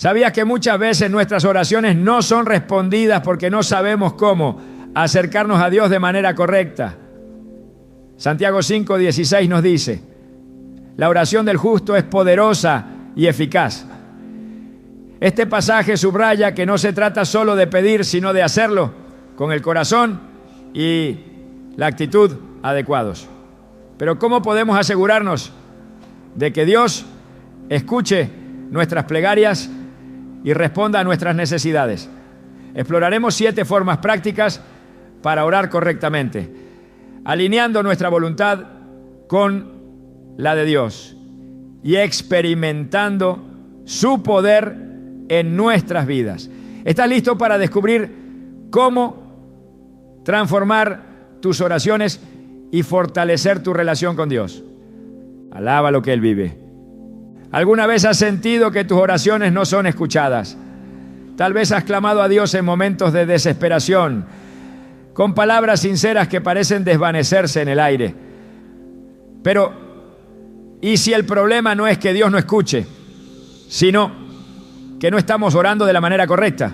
¿Sabías que muchas veces nuestras oraciones no son respondidas porque no sabemos cómo acercarnos a Dios de manera correcta? Santiago 5:16 nos dice: la oración del justo es poderosa y eficaz. Este pasaje subraya que no se trata solo de pedir, sino de hacerlo con el corazón y la actitud adecuados. Pero ¿cómo podemos asegurarnos de que Dios escuche nuestras plegarias y responda a nuestras necesidades? Exploraremos 7 formas prácticas para orar correctamente, alineando nuestra voluntad con la de Dios y experimentando su poder en nuestras vidas. ¿Estás listo para descubrir cómo transformar tus oraciones y fortalecer tu relación con Dios? Alaba lo que Él vive. ¿Alguna vez has sentido que tus oraciones no son escuchadas? Tal vez has clamado a Dios en momentos de desesperación, con palabras sinceras que parecen desvanecerse en el aire. Pero, ¿y si el problema no es que Dios no escuche, sino que no estamos orando de la manera correcta?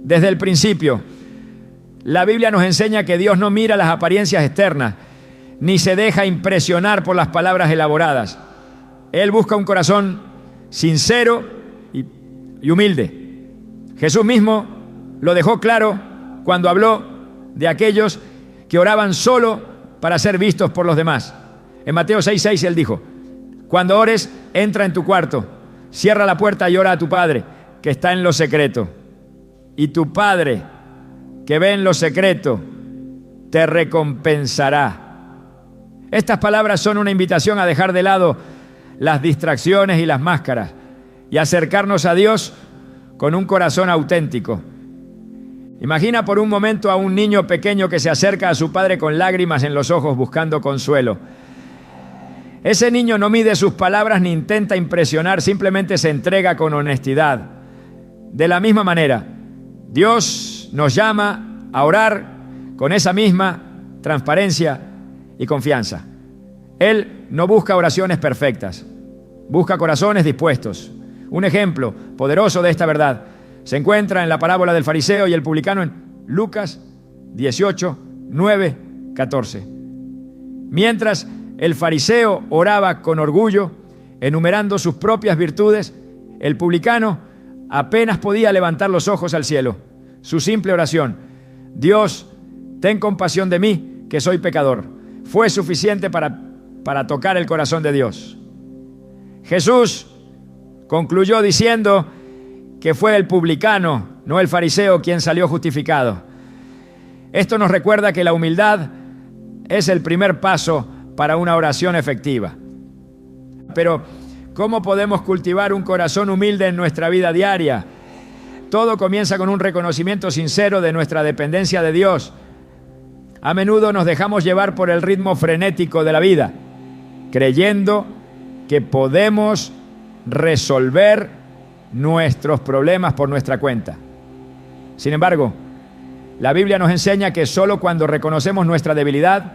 Desde el principio, la Biblia nos enseña que Dios no mira las apariencias externas, ni se deja impresionar por las palabras elaboradas. Él busca un corazón sincero y humilde. Jesús mismo lo dejó claro cuando habló de aquellos que oraban solo para ser vistos por los demás. En Mateo 6:6 Él dijo: cuando ores, entra en tu cuarto, cierra la puerta y ora a tu Padre que está en lo secreto. Y tu Padre que ve en lo secreto te recompensará. Estas palabras son una invitación a dejar de lado las distracciones y las máscaras y acercarnos a Dios con un corazón auténtico. Imagina por un momento a un niño pequeño que se acerca a su padre con lágrimas en los ojos buscando consuelo. Ese niño no mide sus palabras ni intenta impresionar, simplemente se entrega con honestidad. De la misma manera, Dios nos llama a orar con esa misma transparencia y confianza. Él no busca oraciones perfectas, busca corazones dispuestos. Un ejemplo poderoso de esta verdad se encuentra en la parábola del fariseo y el publicano en Lucas 18, 9, 14. Mientras el fariseo oraba con orgullo, enumerando sus propias virtudes, el publicano apenas podía levantar los ojos al cielo. Su simple oración: Dios, ten compasión de mí, que soy pecador, fue suficiente para tocar el corazón de Dios. Jesús concluyó diciendo que fue el publicano, no el fariseo, quien salió justificado. Esto nos recuerda que la humildad es el primer paso para una oración efectiva. Pero, ¿cómo podemos cultivar un corazón humilde en nuestra vida diaria? Todo comienza con un reconocimiento sincero de nuestra dependencia de Dios. A menudo nos dejamos llevar por el ritmo frenético de la vida, creyendo que podemos resolver nuestros problemas por nuestra cuenta. Sin embargo, la Biblia nos enseña que solo cuando reconocemos nuestra debilidad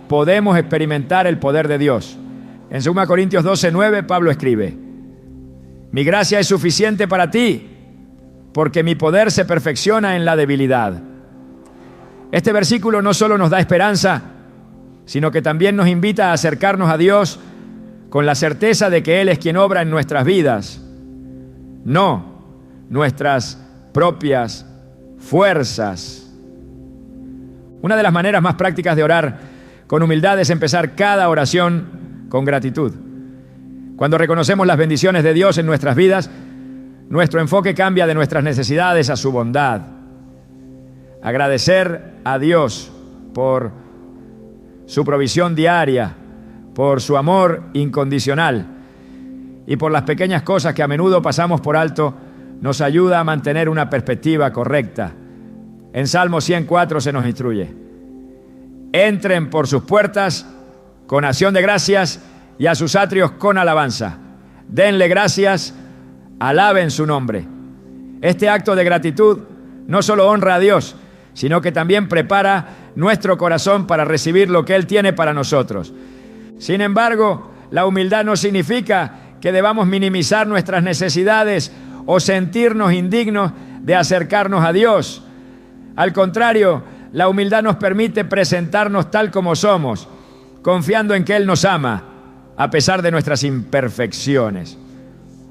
podemos experimentar el poder de Dios. En 2 Corintios 12:9 Pablo escribe: mi gracia es suficiente para ti, porque mi poder se perfecciona en la debilidad. Este versículo no solo nos da esperanza, sino que también nos invita a acercarnos a Dios con la certeza de que Él es quien obra en nuestras vidas, no nuestras propias fuerzas. Una de las maneras más prácticas de orar con humildad es empezar cada oración con gratitud. Cuando reconocemos las bendiciones de Dios en nuestras vidas, nuestro enfoque cambia de nuestras necesidades a su bondad. Agradecer a Dios por su provisión diaria, por su amor incondicional y por las pequeñas cosas que a menudo pasamos por alto, nos ayuda a mantener una perspectiva correcta. En Salmo 104 se nos instruye: entren por sus puertas con acción de gracias y a sus atrios con alabanza. Denle gracias, alaben su nombre. Este acto de gratitud no solo honra a Dios, sino que también prepara nuestro corazón para recibir lo que Él tiene para nosotros. Sin embargo, la humildad no significa que debamos minimizar nuestras necesidades o sentirnos indignos de acercarnos a Dios. Al contrario, la humildad nos permite presentarnos tal como somos, confiando en que Él nos ama, a pesar de nuestras imperfecciones.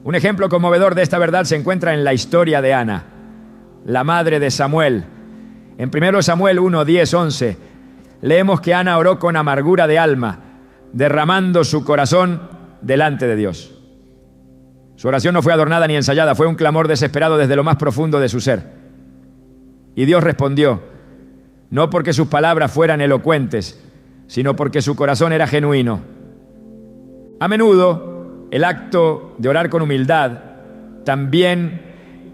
Un ejemplo conmovedor de esta verdad se encuentra en la historia de Ana, la madre de Samuel. En 1 Samuel 1, 10, 11, leemos que Ana oró con amargura de alma, derramando su corazón delante de Dios. Su oración no fue adornada ni ensayada, fue un clamor desesperado desde lo más profundo de su ser. Y Dios respondió, no porque sus palabras fueran elocuentes, sino porque su corazón era genuino. A menudo, el acto de orar con humildad también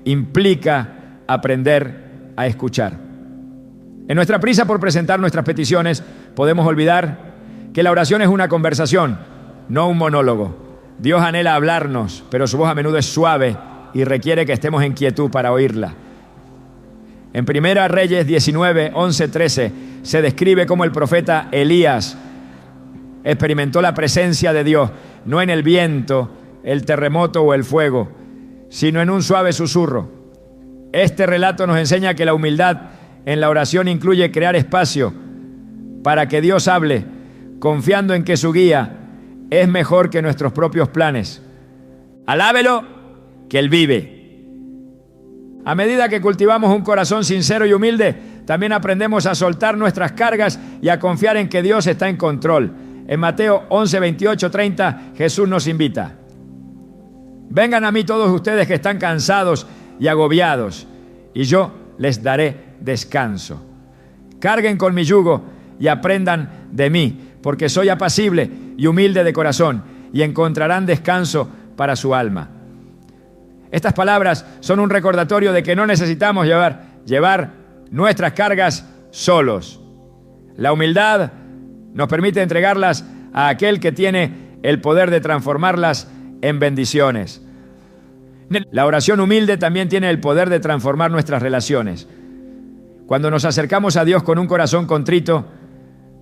implica aprender a escuchar. En nuestra prisa por presentar nuestras peticiones, podemos olvidar que la oración es una conversación, no un monólogo. Dios anhela hablarnos, pero su voz a menudo es suave y requiere que estemos en quietud para oírla. En 1 Reyes 19, 11, 13 se describe cómo el profeta Elías experimentó la presencia de Dios, no en el viento, el terremoto o el fuego, sino en un suave susurro. Este relato nos enseña que la humildad en la oración incluye crear espacio para que Dios hable, confiando en que su guía es mejor que nuestros propios planes. Alábelo, que Él vive. A medida que cultivamos un corazón sincero y humilde, también aprendemos a soltar nuestras cargas y a confiar en que Dios está en control. En Mateo 11, 28, 30, Jesús nos invita. Vengan a mí todos ustedes que están cansados y agobiados, y yo les daré descanso. Carguen con mi yugo y aprendan de mí, porque soy apacible y humilde de corazón, y encontrarán descanso para su alma. Estas palabras son un recordatorio de que no necesitamos llevar nuestras cargas solos. La humildad nos permite entregarlas a aquel que tiene el poder de transformarlas en bendiciones. La oración humilde también tiene el poder de transformar nuestras relaciones. Cuando nos acercamos a Dios con un corazón contrito,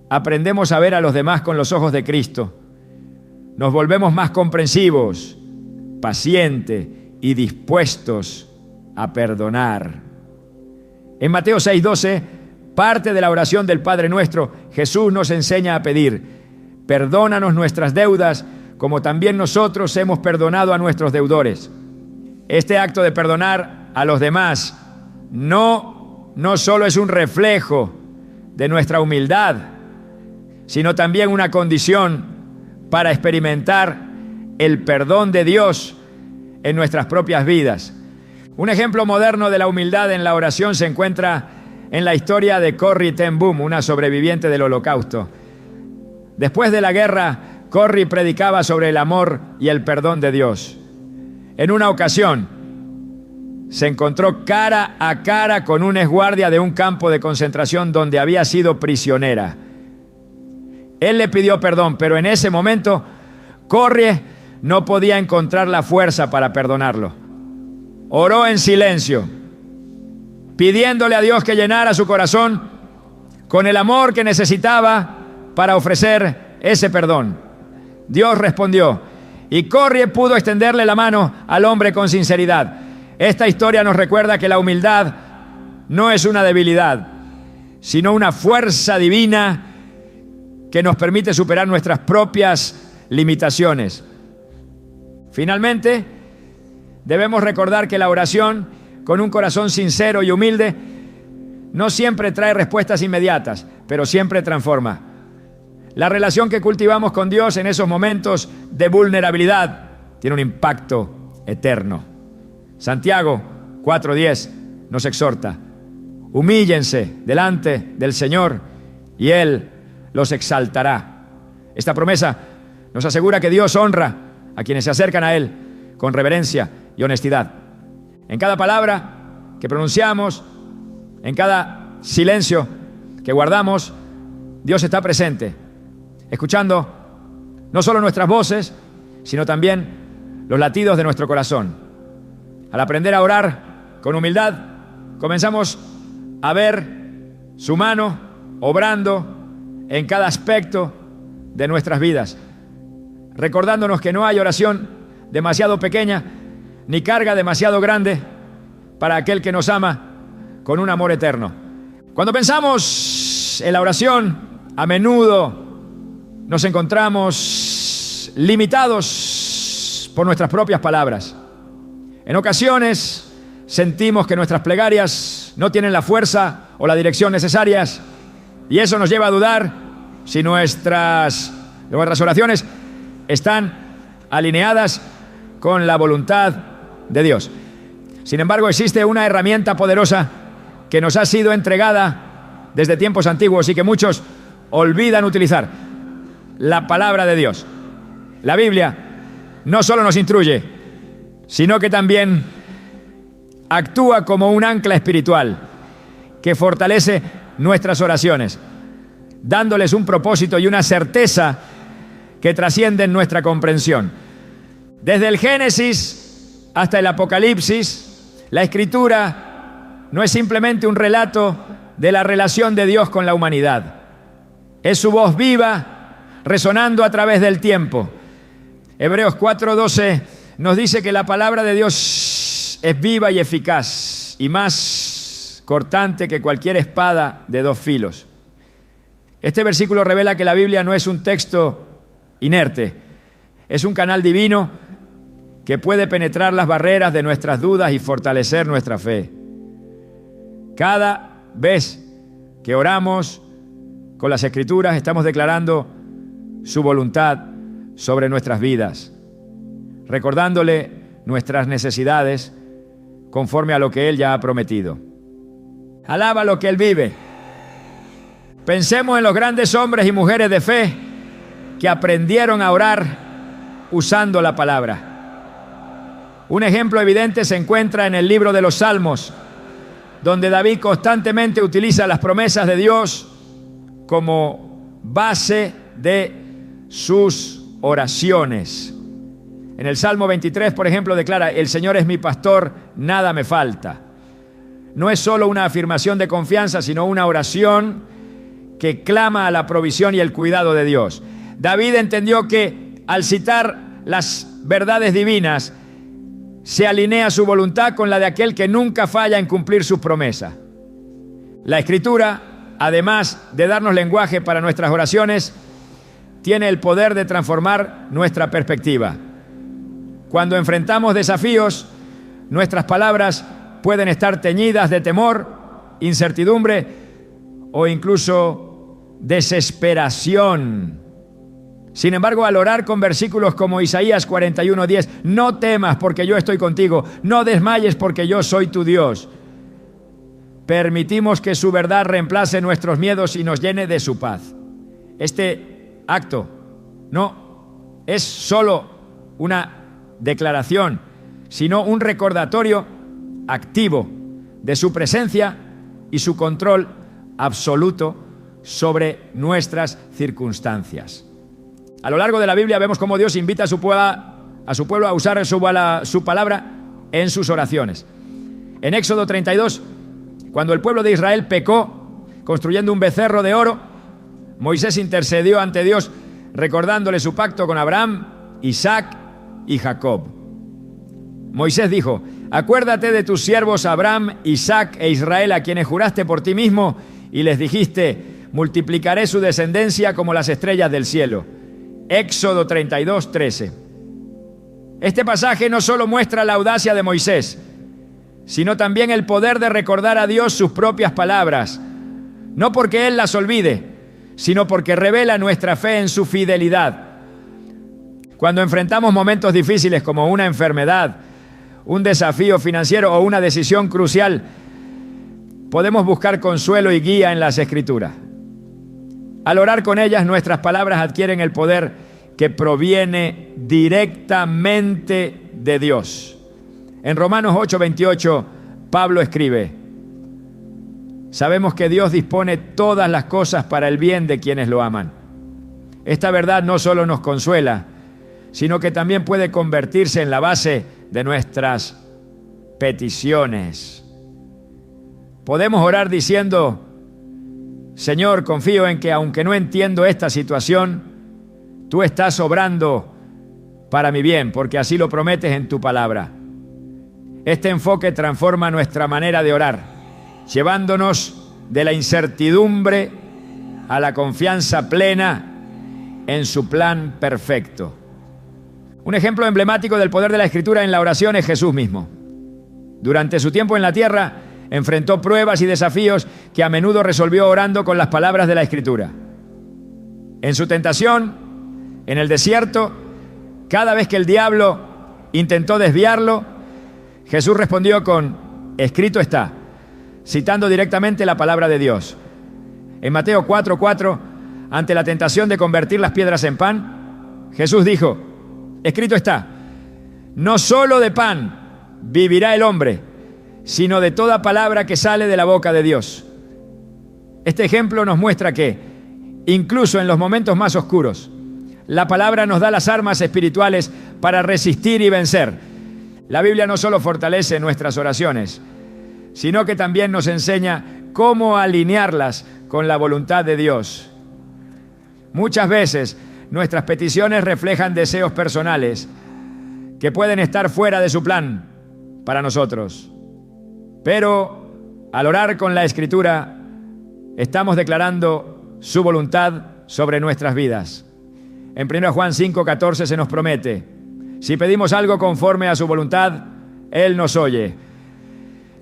aprendemos a ver a los demás con los ojos de Cristo. Nos volvemos más comprensivos, pacientes y dispuestos a perdonar. En Mateo 6:12, parte de la oración del Padre Nuestro, Jesús nos enseña a pedir: perdónanos nuestras deudas, como también nosotros hemos perdonado a nuestros deudores. Este acto de perdonar a los demás no solo es un reflejo de nuestra humildad, sino también una condición para experimentar el perdón de Dios en nuestras propias vidas. Un ejemplo moderno de la humildad en la oración se encuentra en la historia de Corrie ten Boom, una sobreviviente del Holocausto. Después de la guerra, Corrie predicaba sobre el amor y el perdón de Dios. En una ocasión, se encontró cara a cara con un exguardia de un campo de concentración donde había sido prisionera. Él le pidió perdón, pero en ese momento, Corrie no podía encontrar la fuerza para perdonarlo. Oró en silencio, pidiéndole a Dios que llenara su corazón con el amor que necesitaba para ofrecer ese perdón. Dios respondió y Corrie pudo extenderle la mano al hombre con sinceridad. Esta historia nos recuerda que la humildad no es una debilidad, sino una fuerza divina que nos permite superar nuestras propias limitaciones. Finalmente, debemos recordar que la oración con un corazón sincero y humilde no siempre trae respuestas inmediatas, pero siempre transforma. La relación que cultivamos con Dios en esos momentos de vulnerabilidad tiene un impacto eterno. Santiago 4:10 nos exhorta: humíllense delante del Señor y Él los exaltará. Esta promesa nos asegura que Dios honra a quienes se acercan a Él con reverencia y honestidad. En cada palabra que pronunciamos, en cada silencio que guardamos, Dios está presente, escuchando no solo nuestras voces, sino también los latidos de nuestro corazón. Al aprender a orar con humildad, comenzamos a ver su mano obrando en cada aspecto de nuestras vidas, recordándonos que no hay oración demasiado pequeña, ni carga demasiado grande para aquel que nos ama con un amor eterno. Cuando pensamos en la oración, a menudo nos encontramos limitados por nuestras propias palabras. En ocasiones sentimos que nuestras plegarias no tienen la fuerza o la dirección necesarias, y eso nos lleva a dudar si nuestras oraciones están alineadas con la voluntad de Dios. Sin embargo, existe una herramienta poderosa que nos ha sido entregada desde tiempos antiguos y que muchos olvidan utilizar: la palabra de Dios. La Biblia no solo nos instruye, sino que también actúa como un ancla espiritual que fortalece nuestras oraciones, dándoles un propósito y una certeza que trascienden nuestra comprensión. Desde el Génesis hasta el Apocalipsis, la Escritura no es simplemente un relato de la relación de Dios con la humanidad. Es su voz viva, resonando a través del tiempo. Hebreos 4:12 nos dice que la palabra de Dios es viva y eficaz, y más cortante que cualquier espada de dos filos. Este versículo revela que la Biblia no es un texto inerte, es un canal divino que puede penetrar las barreras de nuestras dudas y fortalecer nuestra fe. Cada vez que oramos con las Escrituras, estamos declarando su voluntad sobre nuestras vidas, recordándole nuestras necesidades conforme a lo que Él ya ha prometido. Alaba lo que Él vive. Pensemos en los grandes hombres y mujeres de fe que aprendieron a orar usando la palabra. Un ejemplo evidente se encuentra en el libro de los Salmos, donde David constantemente utiliza las promesas de Dios como base de sus oraciones. En el Salmo 23, por ejemplo, declara: el Señor es mi pastor, nada me falta. No es solo una afirmación de confianza, sino una oración que clama a la provisión y el cuidado de Dios. David entendió que al citar las verdades divinas, se alinea su voluntad con la de aquel que nunca falla en cumplir sus promesas. La Escritura, además de darnos lenguaje para nuestras oraciones, tiene el poder de transformar nuestra perspectiva. Cuando enfrentamos desafíos, nuestras palabras pueden estar teñidas de temor, incertidumbre o incluso desesperación. Sin embargo, al orar con versículos como Isaías 41:10, no temas porque yo estoy contigo, no desmayes porque yo soy tu Dios, permitimos que su verdad reemplace nuestros miedos y nos llene de su paz. Este acto no es solo una declaración, sino un recordatorio activo de su presencia y su control absoluto sobre nuestras circunstancias. A lo largo de la Biblia vemos cómo Dios invita a su pueblo a usar su palabra en sus oraciones. En Éxodo 32, cuando el pueblo de Israel pecó construyendo un becerro de oro, Moisés intercedió ante Dios recordándole su pacto con Abraham, Isaac y Jacob. Moisés dijo: acuérdate de tus siervos Abraham, Isaac e Israel, a quienes juraste por ti mismo y les dijiste: multiplicaré su descendencia como las estrellas del cielo. Éxodo 32:13. Este pasaje no solo muestra la audacia de Moisés, sino también el poder de recordar a Dios sus propias palabras, no porque Él las olvide, sino porque revela nuestra fe en su fidelidad. Cuando enfrentamos momentos difíciles como una enfermedad, un desafío financiero o una decisión crucial, podemos buscar consuelo y guía en las Escrituras. Al orar con ellas, nuestras palabras adquieren el poder que proviene directamente de Dios. En Romanos 8:28, Pablo escribe: sabemos que Dios dispone todas las cosas para el bien de quienes lo aman. Esta verdad no solo nos consuela, sino que también puede convertirse en la base de nuestras peticiones. Podemos orar diciendo: Señor, confío en que aunque no entiendo esta situación, tú estás obrando para mi bien, porque así lo prometes en tu palabra. Este enfoque transforma nuestra manera de orar, llevándonos de la incertidumbre a la confianza plena en su plan perfecto. Un ejemplo emblemático del poder de la Escritura en la oración es Jesús mismo. Durante su tiempo en la tierra, enfrentó pruebas y desafíos que a menudo resolvió orando con las palabras de la Escritura. En su tentación, en el desierto, cada vez que el diablo intentó desviarlo, Jesús respondió con: escrito está, citando directamente la palabra de Dios. En Mateo 4:4, ante la tentación de convertir las piedras en pan, Jesús dijo: escrito está, no solo de pan vivirá el hombre, sino de toda palabra que sale de la boca de Dios. Este ejemplo nos muestra que, incluso en los momentos más oscuros, la palabra nos da las armas espirituales para resistir y vencer. La Biblia no solo fortalece nuestras oraciones, sino que también nos enseña cómo alinearlas con la voluntad de Dios. Muchas veces nuestras peticiones reflejan deseos personales que pueden estar fuera de su plan para nosotros. Pero al orar con la Escritura, estamos declarando su voluntad sobre nuestras vidas. En 1 Juan 5:14 se nos promete: si pedimos algo conforme a su voluntad, Él nos oye.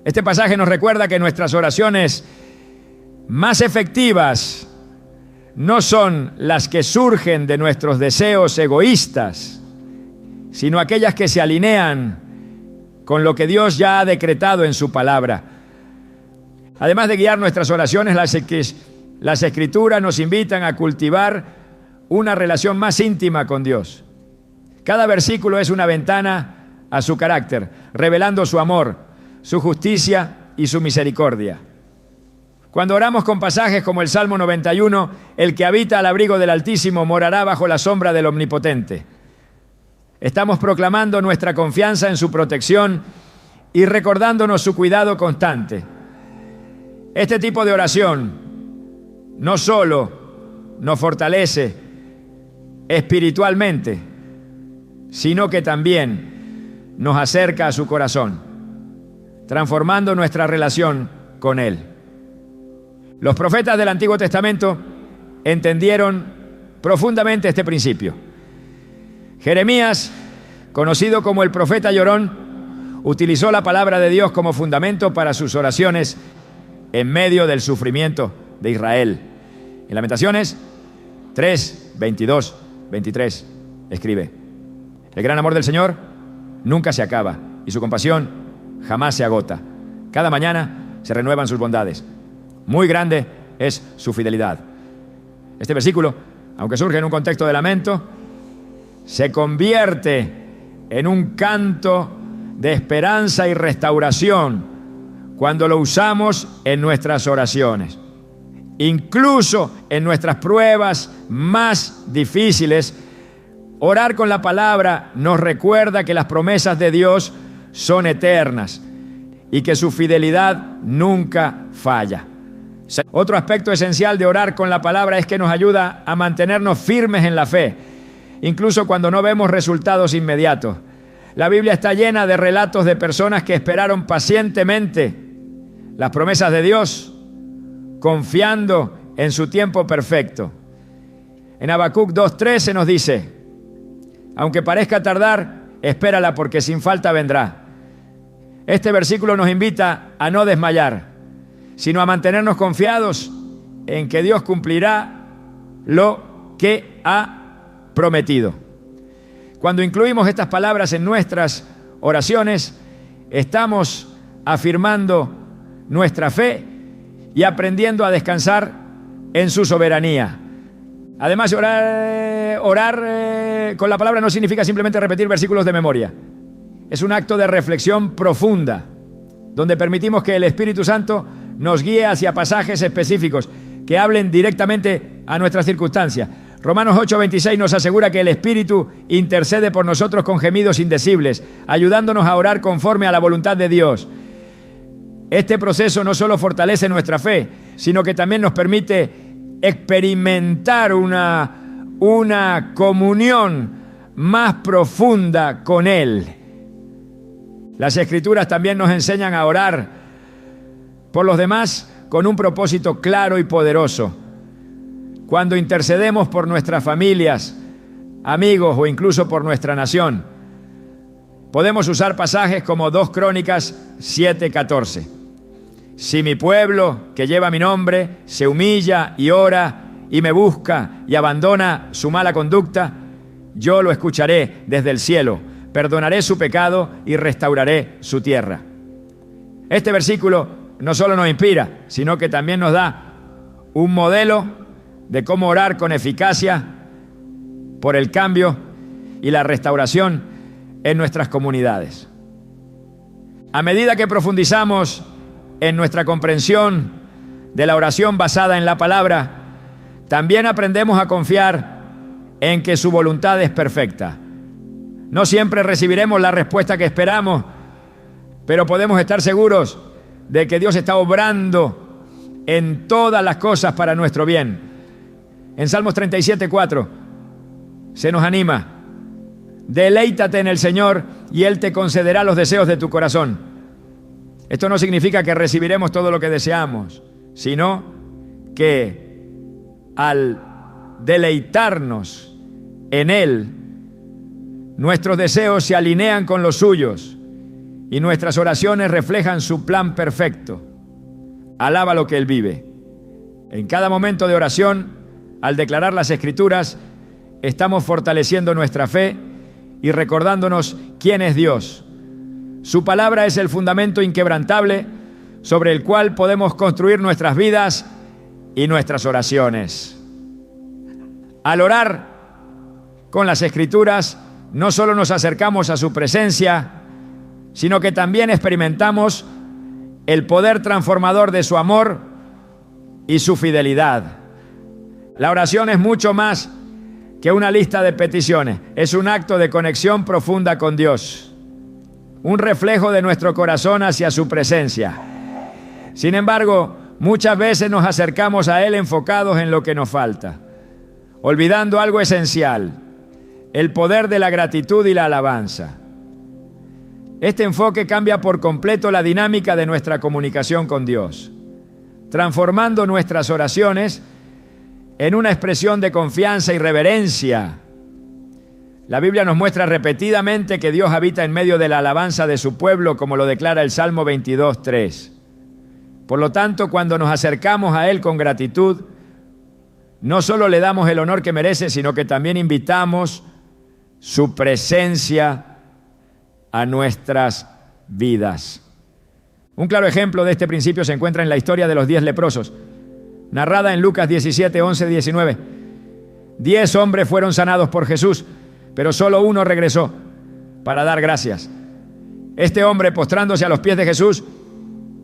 Este pasaje nos recuerda que nuestras oraciones más efectivas no son las que surgen de nuestros deseos egoístas, sino aquellas que se alinean con lo que Dios ya ha decretado en su palabra. Además de guiar nuestras oraciones, las Escrituras nos invitan a cultivar una relación más íntima con Dios. Cada versículo es una ventana a su carácter, revelando su amor, su justicia y su misericordia. Cuando oramos con pasajes como el Salmo 91, el que habita al abrigo del Altísimo morará bajo la sombra del Omnipotente. Estamos proclamando nuestra confianza en su protección y recordándonos su cuidado constante. Este tipo de oración no solo nos fortalece espiritualmente, sino que también nos acerca a su corazón, transformando nuestra relación con Él. Los profetas del Antiguo Testamento entendieron profundamente este principio. Jeremías, conocido como el profeta llorón, utilizó la palabra de Dios como fundamento para sus oraciones en medio del sufrimiento de Israel. En Lamentaciones 3, 22, 23, escribe: el gran amor del Señor nunca se acaba y su compasión jamás se agota. Cada mañana se renuevan sus bondades. Muy grande es su fidelidad. Este versículo, aunque surge en un contexto de lamento, se convierte en un canto de esperanza y restauración cuando lo usamos en nuestras oraciones. Incluso en nuestras pruebas más difíciles, orar con la palabra nos recuerda que las promesas de Dios son eternas y que su fidelidad nunca falla. Otro aspecto esencial de orar con la palabra es que nos ayuda a mantenernos firmes en la fe, incluso cuando no vemos resultados inmediatos. La Biblia está llena de relatos de personas que esperaron pacientemente las promesas de Dios, confiando en su tiempo perfecto. En Habacuc 2:13 nos dice: aunque parezca tardar, espérala, porque sin falta vendrá. Este versículo nos invita a no desmayar, sino a mantenernos confiados en que Dios cumplirá lo que ha prometido. Cuando incluimos estas palabras en nuestras oraciones, estamos afirmando nuestra fe y aprendiendo a descansar en su soberanía. Además, orar con la palabra no significa simplemente repetir versículos de memoria. Es un acto de reflexión profunda, donde permitimos que el Espíritu Santo nos guíe hacia pasajes específicos que hablen directamente a nuestras circunstancias. Romanos 8:26 nos asegura que el Espíritu intercede por nosotros con gemidos indecibles, ayudándonos a orar conforme a la voluntad de Dios. Este proceso no solo fortalece nuestra fe, sino que también nos permite experimentar una comunión más profunda con Él. Las Escrituras también nos enseñan a orar por los demás con un propósito claro y poderoso. Cuando intercedemos por nuestras familias, amigos o incluso por nuestra nación, podemos usar pasajes como 2 Crónicas 7:14. Si mi pueblo, que lleva mi nombre, se humilla y ora y me busca y abandona su mala conducta, yo lo escucharé desde el cielo, perdonaré su pecado y restauraré su tierra. Este versículo no solo nos inspira, sino que también nos da un modelo de cómo orar con eficacia por el cambio y la restauración en nuestras comunidades. A medida que profundizamos en nuestra comprensión de la oración basada en la palabra, también aprendemos a confiar en que su voluntad es perfecta. No siempre recibiremos la respuesta que esperamos, pero podemos estar seguros de que Dios está obrando en todas las cosas para nuestro bien. En Salmos 37:4 se nos anima: deleítate en el Señor y Él te concederá los deseos de tu corazón. Esto no significa que recibiremos todo lo que deseamos, sino que al deleitarnos en Él, nuestros deseos se alinean con los suyos y nuestras oraciones reflejan su plan perfecto. Alaba lo que Él vive. En cada momento de oración, al declarar las Escrituras, estamos fortaleciendo nuestra fe y recordándonos quién es Dios. Su palabra es el fundamento inquebrantable sobre el cual podemos construir nuestras vidas y nuestras oraciones. Al orar con las Escrituras, no solo nos acercamos a su presencia, sino que también experimentamos el poder transformador de su amor y su fidelidad. La oración es mucho más que una lista de peticiones. Es un acto de conexión profunda con Dios, un reflejo de nuestro corazón hacia su presencia. Sin embargo, muchas veces nos acercamos a Él enfocados en lo que nos falta, olvidando algo esencial: el poder de la gratitud y la alabanza. Este enfoque cambia por completo la dinámica de nuestra comunicación con Dios, transformando nuestras oraciones en una expresión de confianza y reverencia. La Biblia nos muestra repetidamente que Dios habita en medio de la alabanza de su pueblo, como lo declara el Salmo 22:3. Por lo tanto, cuando nos acercamos a Él con gratitud, no solo le damos el honor que merece, sino que también invitamos su presencia a nuestras vidas. Un claro ejemplo de este principio se encuentra en la historia de los 10 leprosos, narrada en Lucas 17, 11, 19. 10 hombres fueron sanados por Jesús, pero solo uno regresó para dar gracias. Este hombre, postrándose a los pies de Jesús,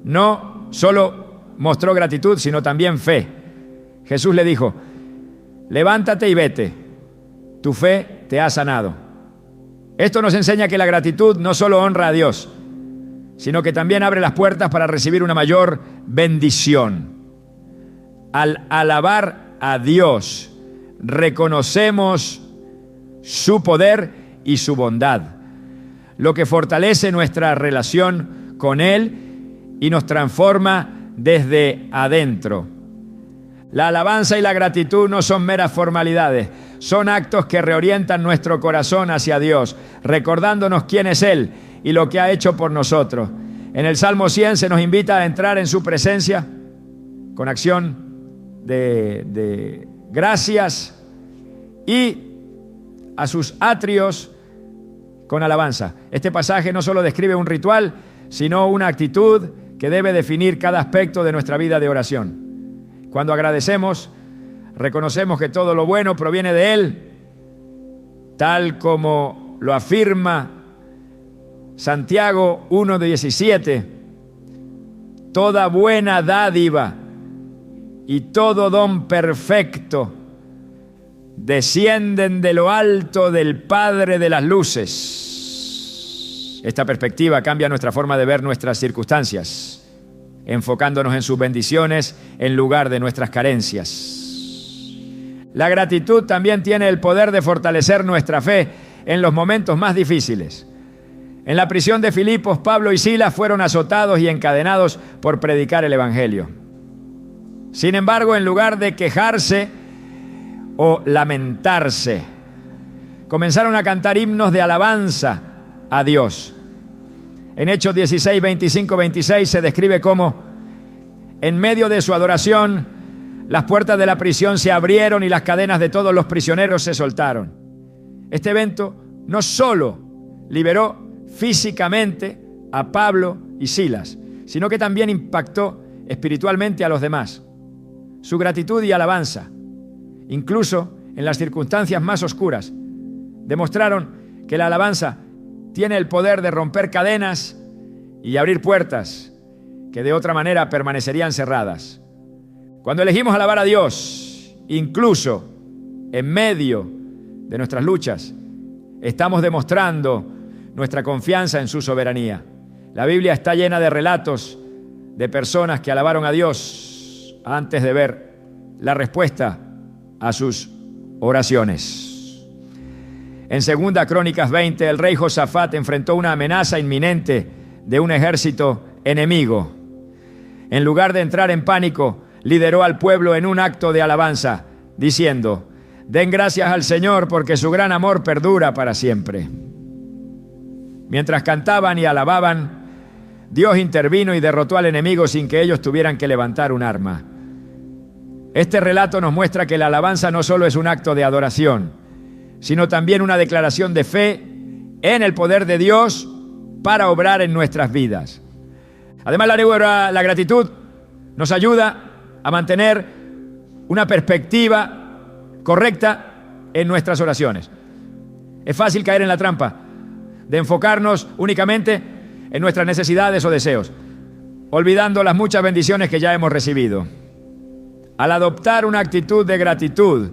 no solo mostró gratitud, sino también fe. Jesús le dijo: levántate y vete, tu fe te ha sanado. Esto nos enseña que la gratitud no solo honra a Dios, sino que también abre las puertas para recibir una mayor bendición. Al alabar a Dios, reconocemos su poder y su bondad, lo que fortalece nuestra relación con Él y nos transforma desde adentro. La alabanza y la gratitud no son meras formalidades, son actos que reorientan nuestro corazón hacia Dios, recordándonos quién es Él y lo que ha hecho por nosotros. En el Salmo 100 se nos invita a entrar en su presencia con acción de gracias y a sus atrios con alabanza. Este pasaje no solo describe un ritual, sino una actitud que debe definir cada aspecto de nuestra vida de oración. Cuando agradecemos, reconocemos que todo lo bueno proviene de Él, tal como lo afirma Santiago 1:17. Toda buena dádiva y todo don perfecto descienden de lo alto del Padre de las luces. Esta perspectiva cambia nuestra forma de ver nuestras circunstancias, enfocándonos en sus bendiciones en lugar de nuestras carencias. La gratitud también tiene el poder de fortalecer nuestra fe en los momentos más difíciles. En la prisión de Filipos, Pablo y Silas fueron azotados y encadenados por predicar el Evangelio. Sin embargo, en lugar de quejarse o lamentarse, comenzaron a cantar himnos de alabanza a Dios. En Hechos 16, 25, 26 se describe cómo en medio de su adoración las puertas de la prisión se abrieron y las cadenas de todos los prisioneros se soltaron. Este evento no solo liberó físicamente a Pablo y Silas, sino que también impactó espiritualmente a los demás. Su gratitud y alabanza, incluso en las circunstancias más oscuras, demostraron que la alabanza tiene el poder de romper cadenas y abrir puertas que de otra manera permanecerían cerradas. Cuando elegimos alabar a Dios, incluso en medio de nuestras luchas, estamos demostrando nuestra confianza en su soberanía. La Biblia está llena de relatos de personas que alabaron a Dios antes de ver la respuesta a sus oraciones. En 2 Crónicas 20, el rey Josafat enfrentó una amenaza inminente de un ejército enemigo. En lugar de entrar en pánico, lideró al pueblo en un acto de alabanza, diciendo: den gracias al Señor porque su gran amor perdura para siempre. Mientras cantaban y alababan, Dios intervino y derrotó al enemigo sin que ellos tuvieran que levantar un arma. Este relato nos muestra que la alabanza no solo es un acto de adoración, sino también una declaración de fe en el poder de Dios para obrar en nuestras vidas. Además, la gratitud nos ayuda a mantener una perspectiva correcta en nuestras oraciones. Es fácil caer en la trampa de enfocarnos únicamente en nuestras necesidades o deseos, olvidando las muchas bendiciones que ya hemos recibido. Al adoptar una actitud de gratitud,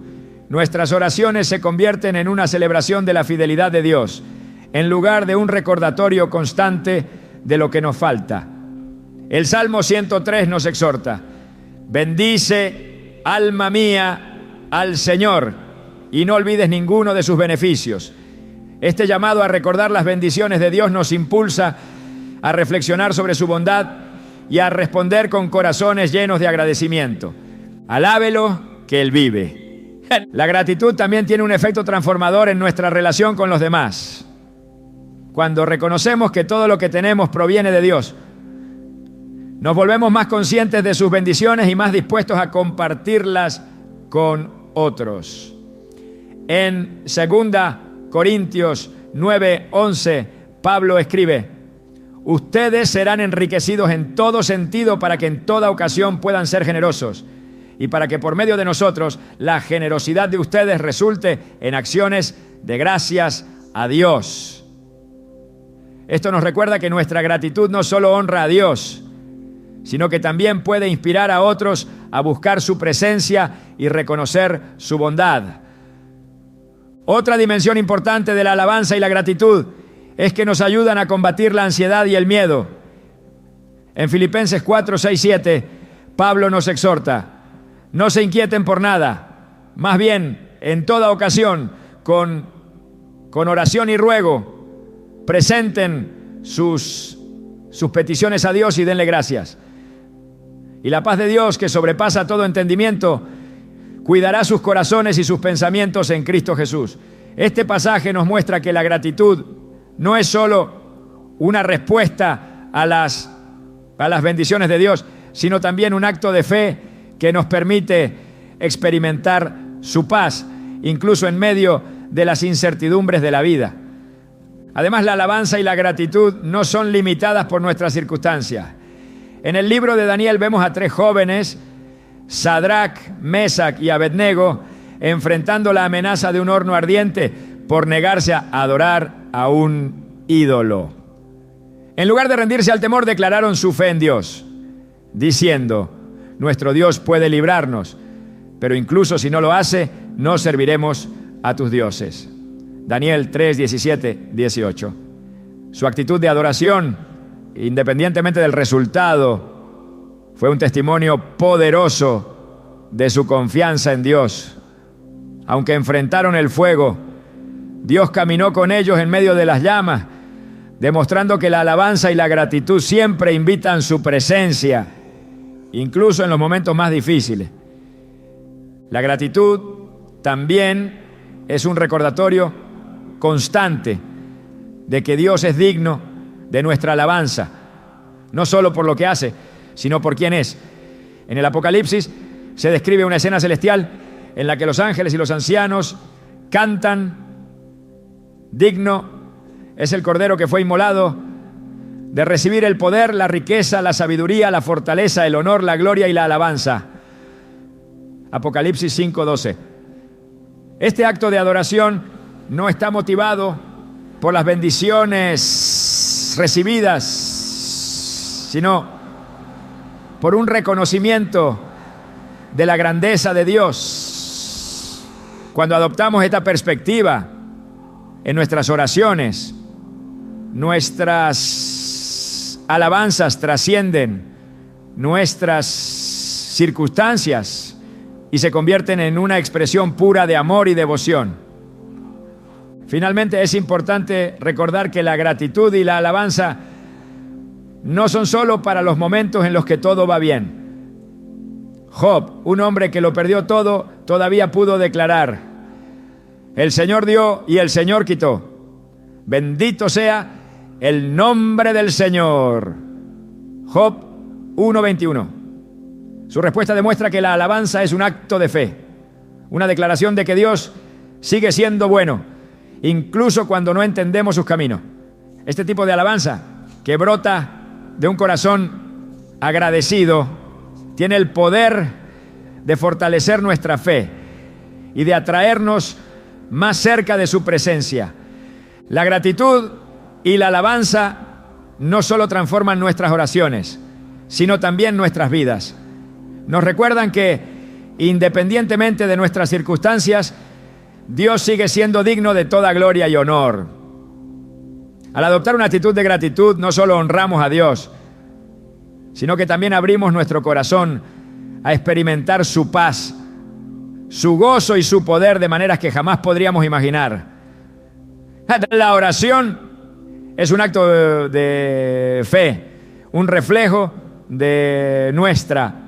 nuestras oraciones se convierten en una celebración de la fidelidad de Dios, en lugar de un recordatorio constante de lo que nos falta. El Salmo 103 nos exhorta: bendice, alma mía, al Señor, y no olvides ninguno de sus beneficios. Este llamado a recordar las bendiciones de Dios nos impulsa a reflexionar sobre su bondad y a responder con corazones llenos de agradecimiento. Alábelo, que Él vive. La gratitud también tiene un efecto transformador en nuestra relación con los demás. Cuando reconocemos que todo lo que tenemos proviene de Dios, nos volvemos más conscientes de sus bendiciones y más dispuestos a compartirlas con otros. En 2 Corintios 9:11, Pablo escribe: ustedes serán enriquecidos en todo sentido para que en toda ocasión puedan ser generosos y para que por medio de nosotros la generosidad de ustedes resulte en acciones de gracias a Dios. Esto nos recuerda que nuestra gratitud no solo honra a Dios, sino que también puede inspirar a otros a buscar su presencia y reconocer su bondad. Otra dimensión importante de la alabanza y la gratitud es que nos ayudan a combatir la ansiedad y el miedo. En Filipenses 4, 6, 7, Pablo nos exhorta: no se inquieten por nada, más bien, en toda ocasión, con oración y ruego, presenten sus peticiones a Dios y denle gracias. Y la paz de Dios, que sobrepasa todo entendimiento, cuidará sus corazones y sus pensamientos en Cristo Jesús. Este pasaje nos muestra que la gratitud no es solo una respuesta a las bendiciones de Dios, sino también un acto de fe que nos permite experimentar su paz, incluso en medio de las incertidumbres de la vida. Además, la alabanza y la gratitud no son limitadas por nuestras circunstancias. En el libro de Daniel vemos a 3 jóvenes, Sadrac, Mesac y Abednego, enfrentando la amenaza de un horno ardiente por negarse a adorar a un ídolo. En lugar de rendirse al temor, declararon su fe en Dios, diciendo: nuestro Dios puede librarnos, pero incluso si no lo hace, no serviremos a tus dioses. Daniel 3, 17, 18. Su actitud de adoración, independientemente del resultado, fue un testimonio poderoso de su confianza en Dios. Aunque enfrentaron el fuego, Dios caminó con ellos en medio de las llamas, demostrando que la alabanza y la gratitud siempre invitan su presencia, incluso en los momentos más difíciles. La gratitud también es un recordatorio constante de que Dios es digno de nuestra alabanza, no solo por lo que hace, sino por quién es. En el Apocalipsis se describe una escena celestial en la que los ángeles y los ancianos cantan: digno es el Cordero que fue inmolado de recibir el poder, la riqueza, la sabiduría, la fortaleza, el honor, la gloria y la alabanza. Apocalipsis 5:12. Este acto de adoración no está motivado por las bendiciones recibidas, sino por un reconocimiento de la grandeza de Dios. Cuando adoptamos esta perspectiva en nuestras oraciones, nuestras alabanzas trascienden nuestras circunstancias y se convierten en una expresión pura de amor y devoción. Finalmente, es importante recordar que la gratitud y la alabanza no son solo para los momentos en los que todo va bien. Job, un hombre que lo perdió todo, todavía pudo declarar: el Señor dio y el Señor quitó. Bendito sea el nombre del Señor. Job 1:21. Su respuesta demuestra que la alabanza es un acto de fe, una declaración de que Dios sigue siendo bueno, incluso cuando no entendemos sus caminos. Este tipo de alabanza, que brota de un corazón agradecido, tiene el poder de fortalecer nuestra fe y de atraernos más cerca de su presencia. La gratitud y la alabanza no solo transforman nuestras oraciones, sino también nuestras vidas. Nos recuerdan que, independientemente de nuestras circunstancias, Dios sigue siendo digno de toda gloria y honor. Al adoptar una actitud de gratitud, no solo honramos a Dios, sino que también abrimos nuestro corazón a experimentar su paz, su gozo y su poder de maneras que jamás podríamos imaginar. La oración es un acto de fe, un reflejo de nuestra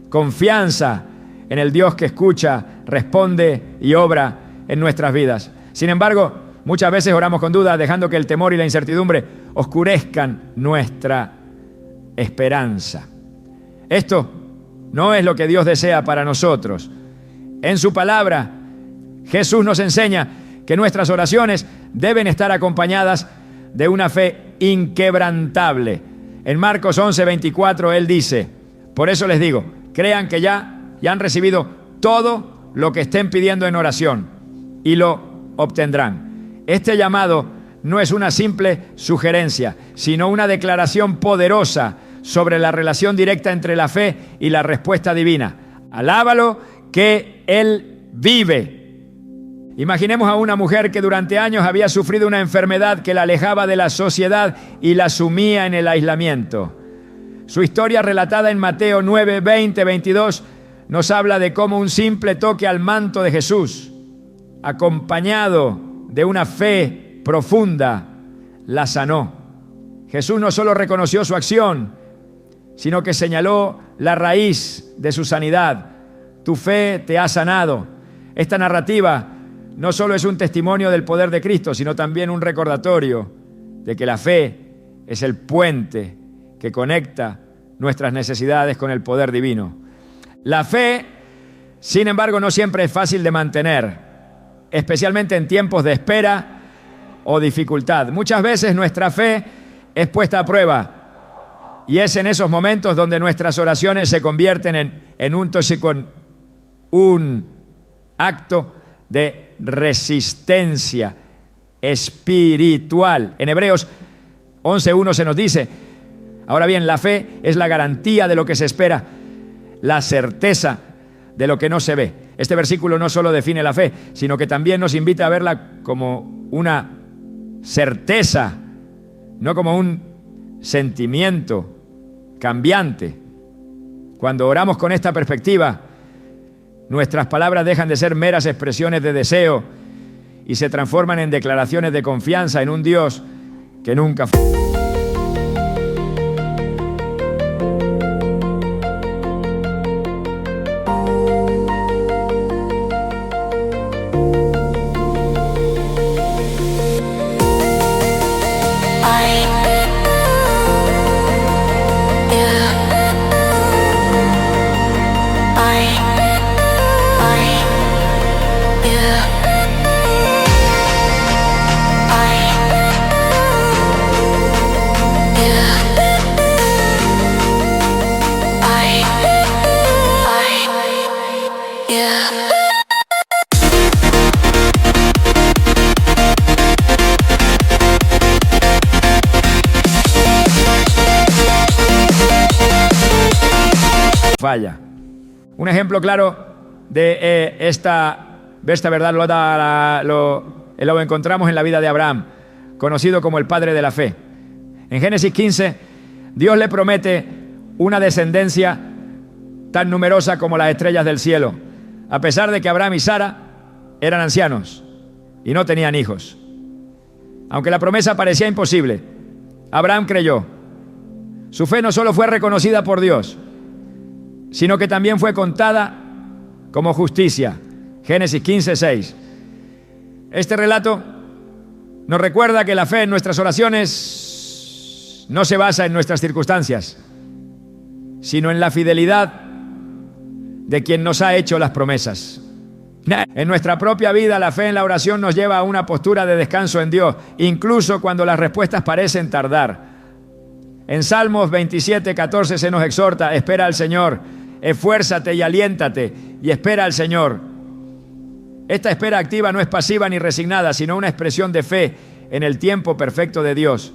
confianza en el Dios que escucha, responde y obra en nuestras vidas. Sin embargo, muchas veces oramos con dudas, dejando que el temor y la incertidumbre oscurezcan nuestra esperanza. Esto no es lo que Dios desea para nosotros. En su palabra, Jesús nos enseña que nuestras oraciones deben estar acompañadas de una fe inquebrantable. En Marcos 11:24 Él dice: por eso les digo, crean que ya han recibido todo lo que estén pidiendo en oración y lo obtendrán. Este llamado no es una simple sugerencia, sino una declaración poderosa sobre la relación directa entre la fe y la respuesta divina. Alábalo que Él vive. Imaginemos a una mujer que durante años había sufrido una enfermedad que la alejaba de la sociedad y la sumía en el aislamiento. Su historia, relatada en Mateo 9, 20, 22, nos habla de cómo un simple toque al manto de Jesús, acompañado de una fe profunda, la sanó. Jesús no solo reconoció su acción, sino que señaló la raíz de su sanidad. Tu fe te ha sanado. Esta narrativa no solo es un testimonio del poder de Cristo, sino también un recordatorio de que la fe es el puente que conecta nuestras necesidades con el poder divino. La fe, sin embargo, no siempre es fácil de mantener, especialmente en tiempos de espera o dificultad. Muchas veces nuestra fe es puesta a prueba y es en esos momentos donde nuestras oraciones se convierten en un acto de resistencia espiritual. En Hebreos 11:1 se nos dice: ahora bien, la fe es la garantía de lo que se espera, la certeza de lo que no se ve. Este versículo no solo define la fe, sino que también nos invita a verla como una certeza, no como un sentimiento cambiante. Cuando oramos con esta perspectiva, nuestras palabras dejan de ser meras expresiones de deseo y se transforman en declaraciones de confianza en un Dios que nunca fue. Falla. Un ejemplo claro de esta verdad lo encontramos en la vida de Abraham, conocido como el padre de la fe. En Génesis 15, Dios le promete una descendencia tan numerosa como las estrellas del cielo, a pesar de que Abraham y Sara eran ancianos y no tenían hijos. Aunque la promesa parecía imposible, Abraham creyó. Su fe no solo fue reconocida por Dios, sino que también fue contada como justicia. Génesis 15:6. Este relato nos recuerda que la fe en nuestras oraciones no se basa en nuestras circunstancias, sino en la fidelidad de quien nos ha hecho las promesas. En nuestra propia vida, la fe en la oración nos lleva a una postura de descanso en Dios, incluso cuando las respuestas parecen tardar. En Salmos 27:14 se nos exhorta: espera al Señor, esfuérzate y aliéntate y espera al Señor. Esta espera activa no es pasiva ni resignada, sino una expresión de fe en el tiempo perfecto de Dios.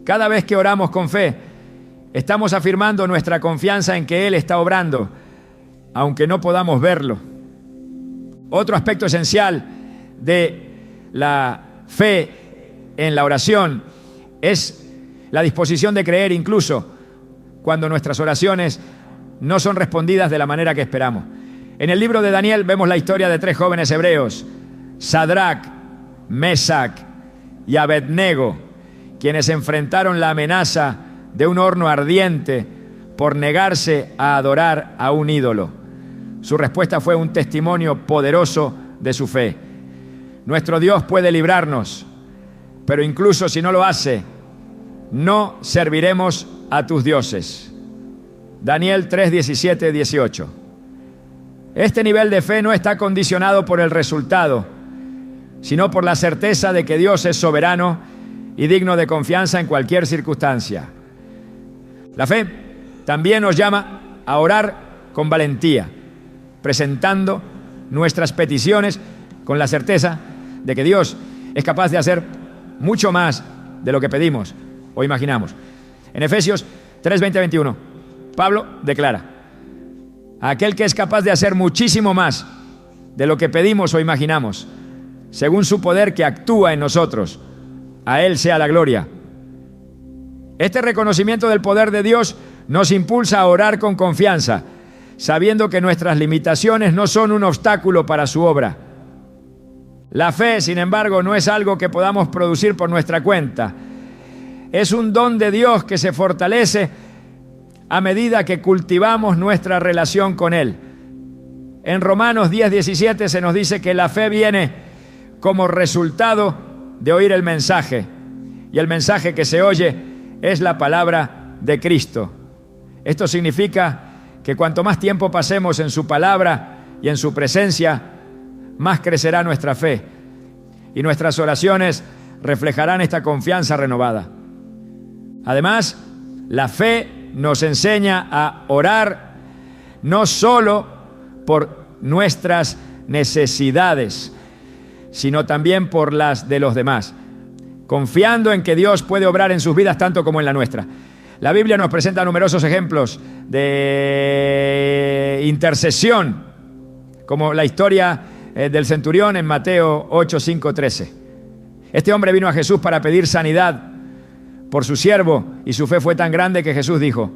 Cada vez que oramos con fe, estamos afirmando nuestra confianza en que Él está obrando, aunque no podamos verlo. Otro aspecto esencial de la fe en la oración es la disposición de creer incluso cuando nuestras oraciones no son respondidas de la manera que esperamos. En el libro de Daniel vemos la historia de 3 jóvenes hebreos, Sadrac, Mesac y Abednego, quienes enfrentaron la amenaza de un horno ardiente por negarse a adorar a un ídolo. Su respuesta fue un testimonio poderoso de su fe. Nuestro Dios puede librarnos, pero incluso si no lo hace, no serviremos a tus dioses. Daniel 3, 17, 18. Este nivel de fe no está condicionado por el resultado, sino por la certeza de que Dios es soberano y digno de confianza en cualquier circunstancia. La fe también nos llama a orar con valentía, presentando nuestras peticiones con la certeza de que Dios es capaz de hacer mucho más de lo que pedimos o imaginamos. En Efesios 3, 20 a 21, Pablo declara: aquel que es capaz de hacer muchísimo más de lo que pedimos o imaginamos, según su poder que actúa en nosotros, a Él sea la gloria. Este reconocimiento del poder de Dios nos impulsa a orar con confianza, sabiendo que nuestras limitaciones no son un obstáculo para su obra. La fe, sin embargo, no es algo que podamos producir por nuestra cuenta. Es un don de Dios que se fortalece a medida que cultivamos nuestra relación con Él. En Romanos 10, 17 se nos dice que la fe viene como resultado de oír el mensaje, y el mensaje que se oye es la palabra de Cristo. Esto significa que cuanto más tiempo pasemos en su palabra y en su presencia, más crecerá nuestra fe, y nuestras oraciones reflejarán esta confianza renovada. Además, la fe nos enseña a orar no solo por nuestras necesidades, sino también por las de los demás, confiando en que Dios puede obrar en sus vidas tanto como en la nuestra. La Biblia nos presenta numerosos ejemplos de intercesión, como la historia del centurión en Mateo 8, 5, 13. Este hombre vino a Jesús para pedir sanidad por su siervo, y su fe fue tan grande que Jesús dijo: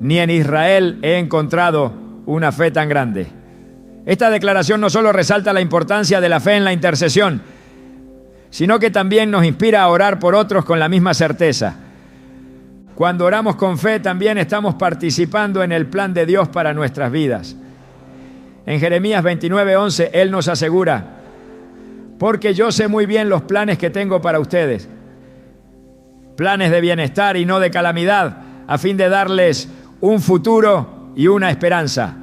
ni en Israel he encontrado una fe tan grande. Esta declaración no solo resalta la importancia de la fe en la intercesión, sino que también nos inspira a orar por otros con la misma certeza. Cuando oramos con fe, también estamos participando en el plan de Dios para nuestras vidas. En Jeremías 29:11, Él nos asegura: porque yo sé muy bien los planes que tengo para ustedes, planes de bienestar y no de calamidad, a fin de darles un futuro y una esperanza.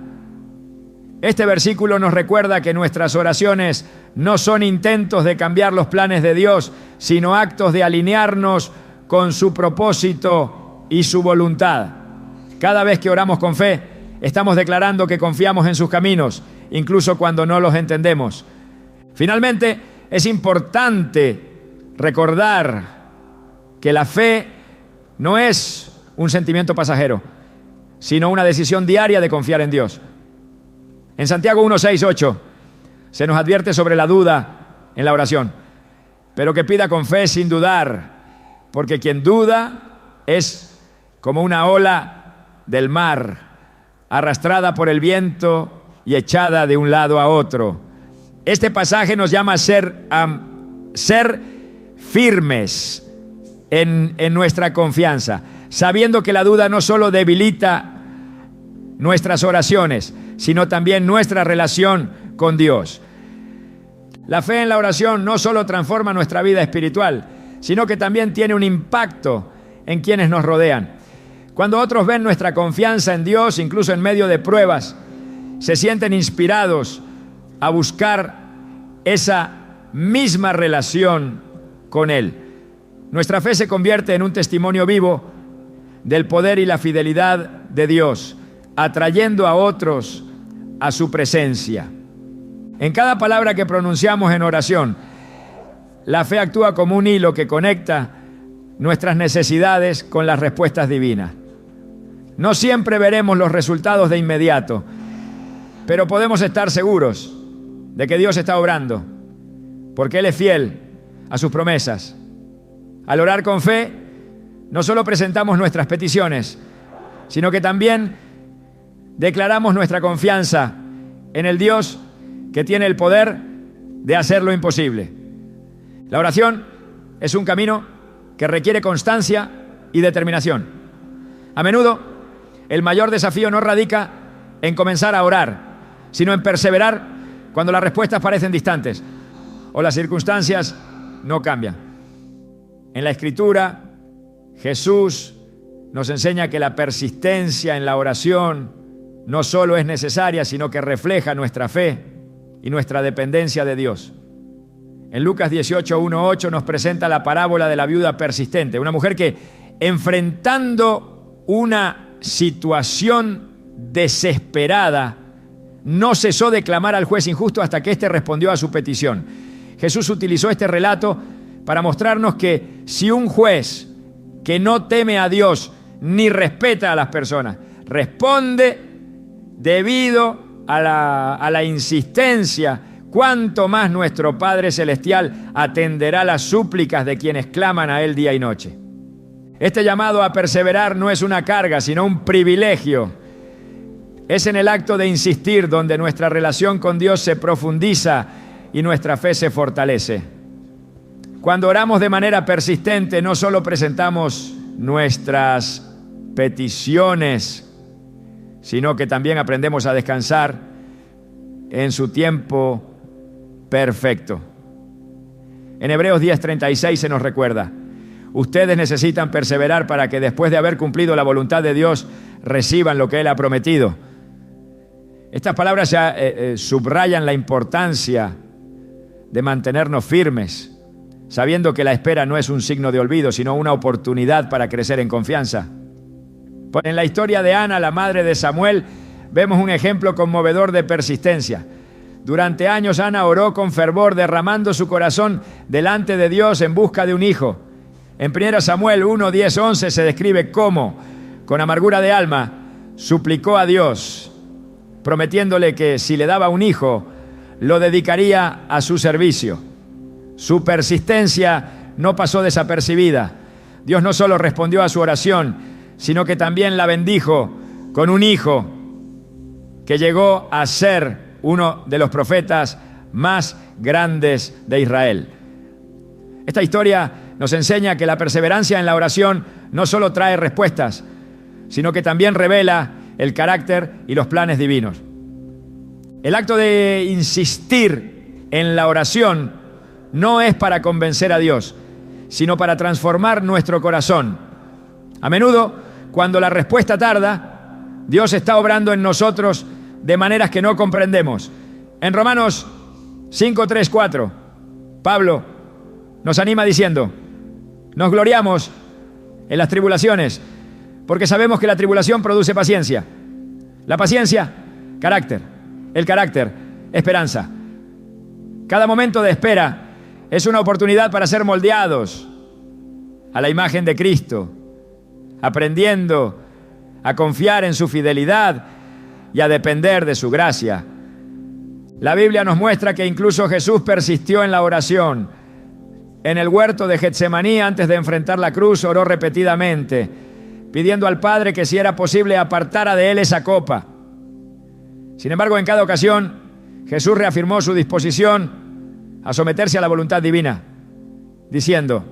Este versículo nos recuerda que nuestras oraciones no son intentos de cambiar los planes de Dios, sino actos de alinearnos con su propósito y su voluntad. Cada vez que oramos con fe, estamos declarando que confiamos en sus caminos, incluso cuando no los entendemos. Finalmente, es importante recordar que la fe no es un sentimiento pasajero, sino una decisión diaria de confiar en Dios. En Santiago 1:6-8 se nos advierte sobre la duda en la oración, pero que pida con fe sin dudar, porque quien duda es como una ola del mar, arrastrada por el viento y echada de un lado a otro. Este pasaje nos llama a ser firmes en nuestra confianza, sabiendo que la duda no solo debilita nuestras oraciones, sino también nuestra relación con Dios. La fe en la oración no solo transforma nuestra vida espiritual, sino que también tiene un impacto en quienes nos rodean. Cuando otros ven nuestra confianza en Dios, incluso en medio de pruebas, se sienten inspirados a buscar esa misma relación con Él. Nuestra fe se convierte en un testimonio vivo del poder y la fidelidad de Dios, atrayendo a otros a su presencia. En cada palabra que pronunciamos en oración, la fe actúa como un hilo que conecta nuestras necesidades con las respuestas divinas. No siempre veremos los resultados de inmediato, pero podemos estar seguros de que Dios está obrando, porque Él es fiel a sus promesas. Al orar con fe, no solo presentamos nuestras peticiones, sino que también declaramos nuestra confianza en el Dios que tiene el poder de hacer lo imposible. La oración es un camino que requiere constancia y determinación. A menudo, el mayor desafío no radica en comenzar a orar, sino en perseverar cuando las respuestas parecen distantes o las circunstancias no cambian. En la Escritura, Jesús nos enseña que la persistencia en la oración no solo es necesaria, sino que refleja nuestra fe y nuestra dependencia de Dios. En Lucas 18:1-8 nos presenta la parábola de la viuda persistente, una mujer que, enfrentando una situación desesperada, no cesó de clamar al juez injusto hasta que éste respondió a su petición. Jesús utilizó este relato para mostrarnos que si un juez que no teme a Dios ni respeta a las personas responde debido a la insistencia, cuánto más nuestro Padre Celestial atenderá las súplicas de quienes claman a Él día y noche. Este llamado a perseverar no es una carga, sino un privilegio. Es en el acto de insistir donde nuestra relación con Dios se profundiza y nuestra fe se fortalece. Cuando oramos de manera persistente, no solo presentamos nuestras peticiones, sino que también aprendemos a descansar en su tiempo perfecto. En Hebreos 10:36 se nos recuerda: ustedes necesitan perseverar para que después de haber cumplido la voluntad de Dios reciban lo que Él ha prometido. Estas palabras ya subrayan la importancia de mantenernos firmes, sabiendo que la espera no es un signo de olvido, sino una oportunidad para crecer en confianza. En la historia de Ana, la madre de Samuel, vemos un ejemplo conmovedor de persistencia. Durante años Ana oró con fervor, derramando su corazón delante de Dios en busca de un hijo. En 1 Samuel 1:10-11 se describe cómo, con amargura de alma, suplicó a Dios, prometiéndole que si le daba un hijo, lo dedicaría a su servicio. Su persistencia no pasó desapercibida. Dios no solo respondió a su oración, sino que también la bendijo con un hijo que llegó a ser uno de los profetas más grandes de Israel. Esta historia nos enseña que la perseverancia en la oración no solo trae respuestas, sino que también revela el carácter y los planes divinos. El acto de insistir en la oración no es para convencer a Dios, sino para transformar nuestro corazón. A menudo, cuando la respuesta tarda, Dios está obrando en nosotros de maneras que no comprendemos. En Romanos 5, 3, 4, Pablo nos anima diciendo: nos gloriamos en las tribulaciones, porque sabemos que la tribulación produce paciencia. La paciencia, carácter. El carácter, esperanza. Cada momento de espera es una oportunidad para ser moldeados a la imagen de Cristo, aprendiendo a confiar en su fidelidad y a depender de su gracia. La Biblia nos muestra que incluso Jesús persistió en la oración. En el huerto de Getsemaní, antes de enfrentar la cruz, oró repetidamente, pidiendo al Padre que, si era posible, apartara de él esa copa. Sin embargo, en cada ocasión, Jesús reafirmó su disposición a someterse a la voluntad divina, diciendo: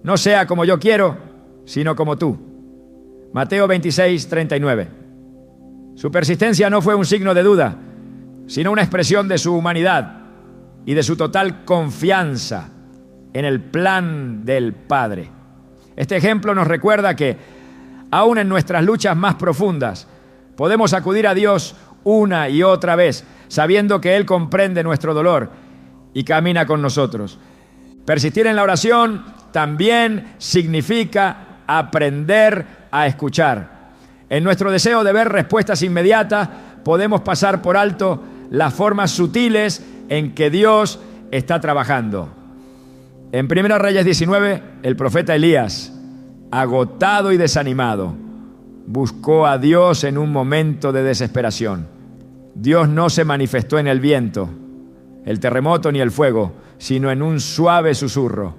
no sea como yo quiero, sino como tú. Mateo 26, 39. Su persistencia no fue un signo de duda, sino una expresión de su humanidad y de su total confianza en el plan del Padre. Este ejemplo nos recuerda que, aún en nuestras luchas más profundas, podemos acudir a Dios una y otra vez, sabiendo que Él comprende nuestro dolor y camina con nosotros. Persistir en la oración también significa aprender a escuchar. En nuestro deseo de ver respuestas inmediatas, podemos pasar por alto las formas sutiles en que Dios está trabajando. En 1 Reyes 19, el profeta Elías, agotado y desanimado, buscó a Dios en un momento de desesperación. Dios no se manifestó en el viento, el terremoto ni el fuego, sino en un suave susurro.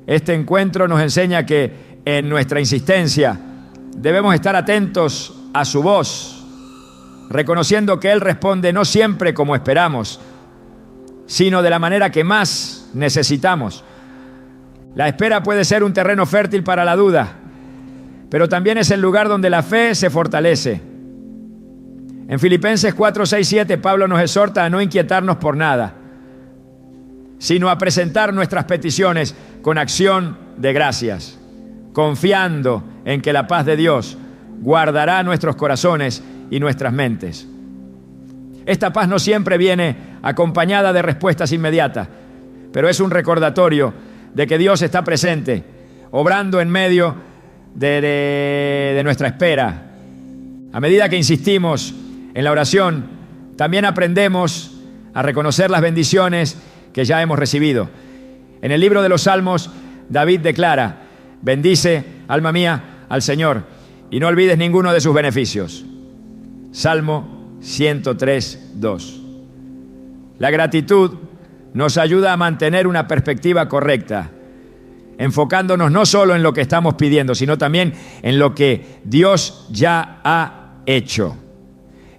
Este encuentro nos enseña que en nuestra insistencia debemos estar atentos a su voz, reconociendo que Él responde no siempre como esperamos, sino de la manera que más necesitamos. La espera puede ser un terreno fértil para la duda, pero también es el lugar donde la fe se fortalece. En Filipenses 4, 6, 7, Pablo nos exhorta a no inquietarnos por nada, sino a presentar nuestras peticiones con acción de gracias, confiando en que la paz de Dios guardará nuestros corazones y nuestras mentes. Esta paz no siempre viene acompañada de respuestas inmediatas, pero es un recordatorio de que Dios está presente, obrando en medio de nuestra espera. A medida que insistimos en la oración, también aprendemos a reconocer las bendiciones que ya hemos recibido. En el libro de los Salmos, David declara: bendice, alma mía, al Señor, y no olvides ninguno de sus beneficios. Salmo 103, 2. La gratitud nos ayuda a mantener una perspectiva correcta, enfocándonos no solo en lo que estamos pidiendo, sino también en lo que Dios ya ha hecho.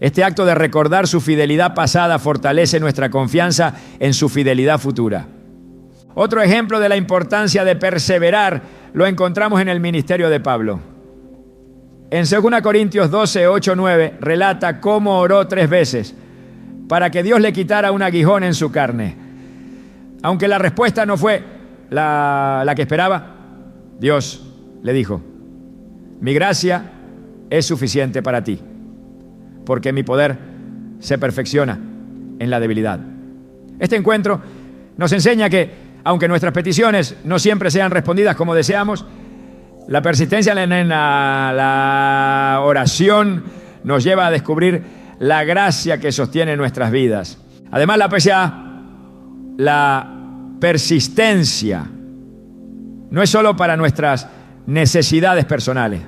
Este acto de recordar su fidelidad pasada fortalece nuestra confianza en su fidelidad futura. Otro ejemplo de la importancia de perseverar lo encontramos en el ministerio de Pablo. En 2 Corintios 12, 8, 9 relata cómo oró 3 veces para que Dios le quitara un aguijón en su carne. Aunque la respuesta no fue la que esperaba, Dios le dijo: mi gracia es suficiente para ti, porque mi poder se perfecciona en la debilidad. Este encuentro nos enseña que, aunque nuestras peticiones no siempre sean respondidas como deseamos, la persistencia en la oración nos lleva a descubrir la gracia que sostiene nuestras vidas. Además, la persistencia no es solo para nuestras necesidades personales.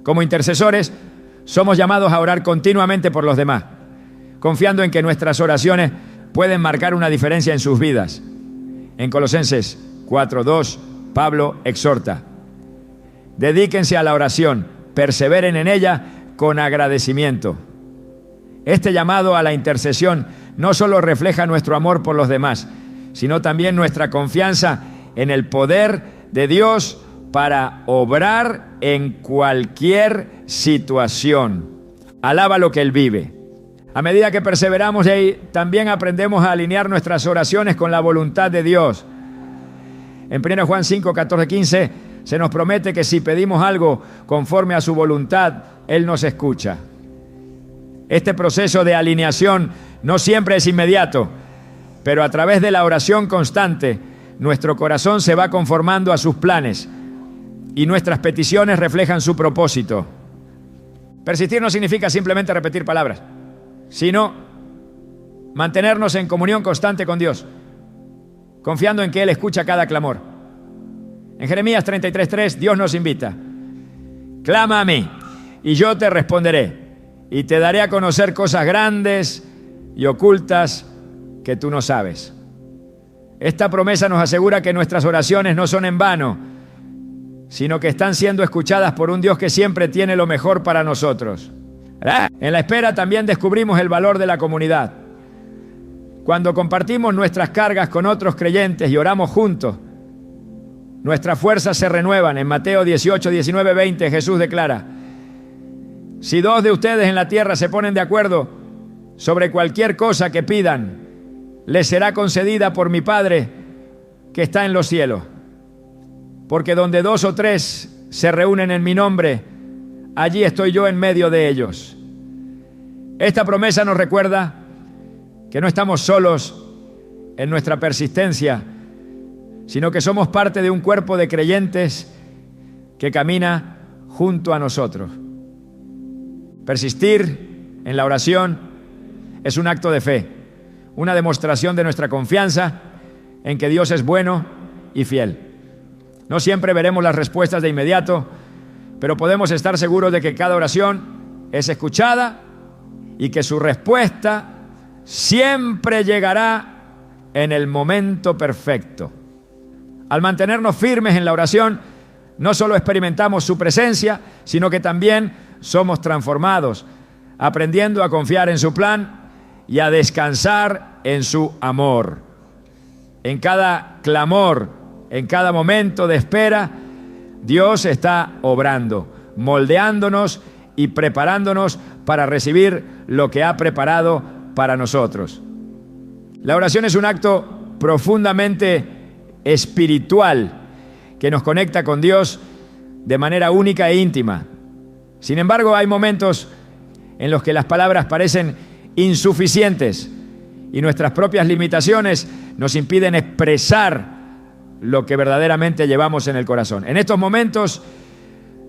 Como intercesores, somos llamados a orar continuamente por los demás, confiando en que nuestras oraciones pueden marcar una diferencia en sus vidas. En Colosenses 4:2, Pablo exhorta: dedíquense a la oración, perseveren en ella con agradecimiento. Este llamado a la intercesión no solo refleja nuestro amor por los demás, sino también nuestra confianza en el poder de Dios para obrar en cualquier situación. Alaba lo que Él vive. A medida que perseveramos ahí, también aprendemos a alinear nuestras oraciones con la voluntad de Dios. En 1 Juan 5, 14, 15 se nos promete que si pedimos algo conforme a su voluntad, Él nos escucha. Este proceso de alineación no siempre es inmediato, pero a través de la oración constante, nuestro corazón se va conformando a sus planes y nuestras peticiones reflejan su propósito. Persistir no significa simplemente repetir palabras, sino mantenernos en comunión constante con Dios, confiando en que Él escucha cada clamor. En Jeremías 33:3, Dios nos invita: clama a mí, y yo te responderé, y te daré a conocer cosas grandes y ocultas que tú no sabes. Esta promesa nos asegura que nuestras oraciones no son en vano, sino que están siendo escuchadas por un Dios que siempre tiene lo mejor para nosotros. En la espera también descubrimos el valor de la comunidad. Cuando compartimos nuestras cargas con otros creyentes y oramos juntos, nuestras fuerzas se renuevan. En Mateo 18, 19, 20, Jesús declara: si 2 de ustedes en la tierra se ponen de acuerdo sobre cualquier cosa que pidan, les será concedida por mi Padre que está en los cielos. Porque donde 2 o 3 se reúnen en mi nombre, allí estoy yo en medio de ellos. Esta promesa nos recuerda que no estamos solos en nuestra persistencia, sino que somos parte de un cuerpo de creyentes que camina junto a nosotros. Persistir en la oración es un acto de fe, una demostración de nuestra confianza en que Dios es bueno y fiel. No siempre veremos las respuestas de inmediato, pero podemos estar seguros de que cada oración es escuchada y que su respuesta siempre llegará en el momento perfecto. Al mantenernos firmes en la oración, no solo experimentamos su presencia, sino que también somos transformados, aprendiendo a confiar en su plan y a descansar en su amor. En cada clamor, en cada momento de espera, Dios está obrando, moldeándonos y preparándonos para recibir lo que ha preparado para nosotros. La oración es un acto profundamente espiritual que nos conecta con Dios de manera única e íntima. Sin embargo, hay momentos en los que las palabras parecen insuficientes y nuestras propias limitaciones nos impiden expresar lo que verdaderamente llevamos en el corazón. En estos momentos,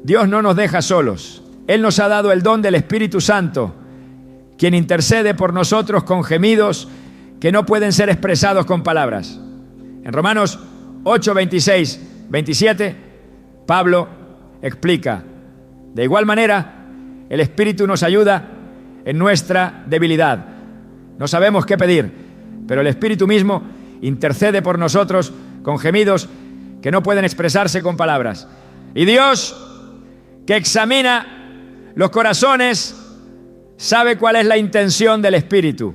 Dios no nos deja solos. Él nos ha dado el don del Espíritu Santo, quien intercede por nosotros con gemidos que no pueden ser expresados con palabras. En Romanos 8, 26, 27, Pablo explica: de igual manera, el Espíritu nos ayuda en nuestra debilidad. No sabemos qué pedir, pero el Espíritu mismo intercede por nosotros con gemidos que no pueden expresarse con palabras. Y Dios, que examina los corazones, sabe cuál es la intención del Espíritu,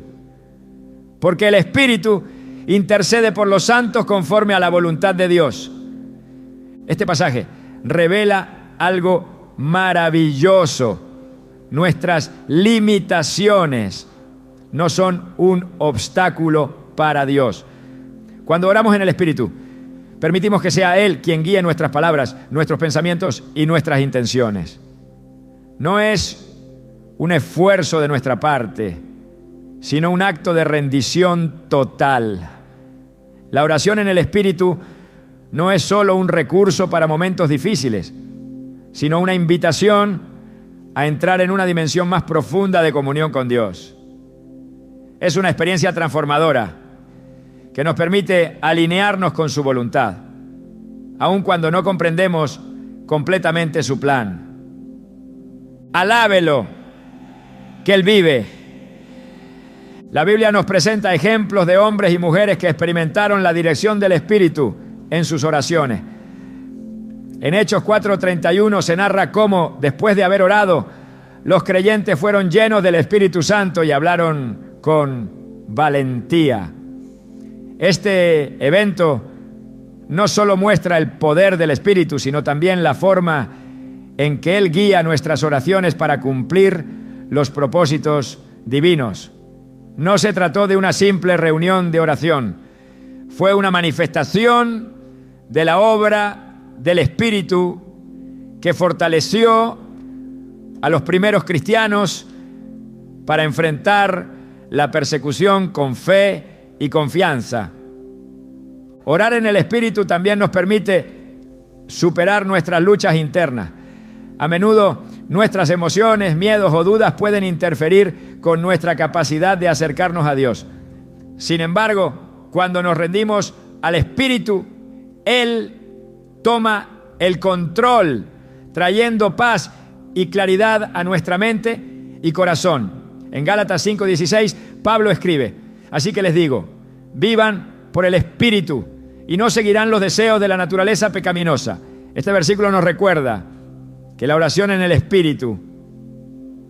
porque el Espíritu intercede por los santos conforme a la voluntad de Dios. Este pasaje revela algo maravilloso. Nuestras limitaciones no son un obstáculo para Dios. Cuando oramos en el Espíritu, permitimos que sea Él quien guíe nuestras palabras, nuestros pensamientos y nuestras intenciones. No es un esfuerzo de nuestra parte, sino un acto de rendición total. La oración en el Espíritu no es solo un recurso para momentos difíciles, sino una invitación a entrar en una dimensión más profunda de comunión con Dios. Es una experiencia transformadora que nos permite alinearnos con su voluntad, aun cuando no comprendemos completamente su plan. Alábelo, que Él vive. La Biblia nos presenta ejemplos de hombres y mujeres que experimentaron la dirección del Espíritu en sus oraciones. En Hechos 4:31 se narra cómo, después de haber orado, los creyentes fueron llenos del Espíritu Santo y hablaron con valentía. Este evento no solo muestra el poder del Espíritu, sino también la forma en que Él guía nuestras oraciones para cumplir los propósitos divinos. No se trató de una simple reunión de oración, fue una manifestación de la obra del Espíritu que fortaleció a los primeros cristianos para enfrentar la persecución con fe y confianza. Orar en el Espíritu también nos permite superar nuestras luchas internas. A menudo nuestras emociones, miedos o dudas pueden interferir con nuestra capacidad de acercarnos a Dios. Sin embargo, cuando nos rendimos al Espíritu, Él toma el control, trayendo paz y claridad a nuestra mente y corazón. En Gálatas 5:16, Pablo escribe: así que les digo, vivan por el Espíritu y no seguirán los deseos de la naturaleza pecaminosa. Este versículo nos recuerda que la oración en el Espíritu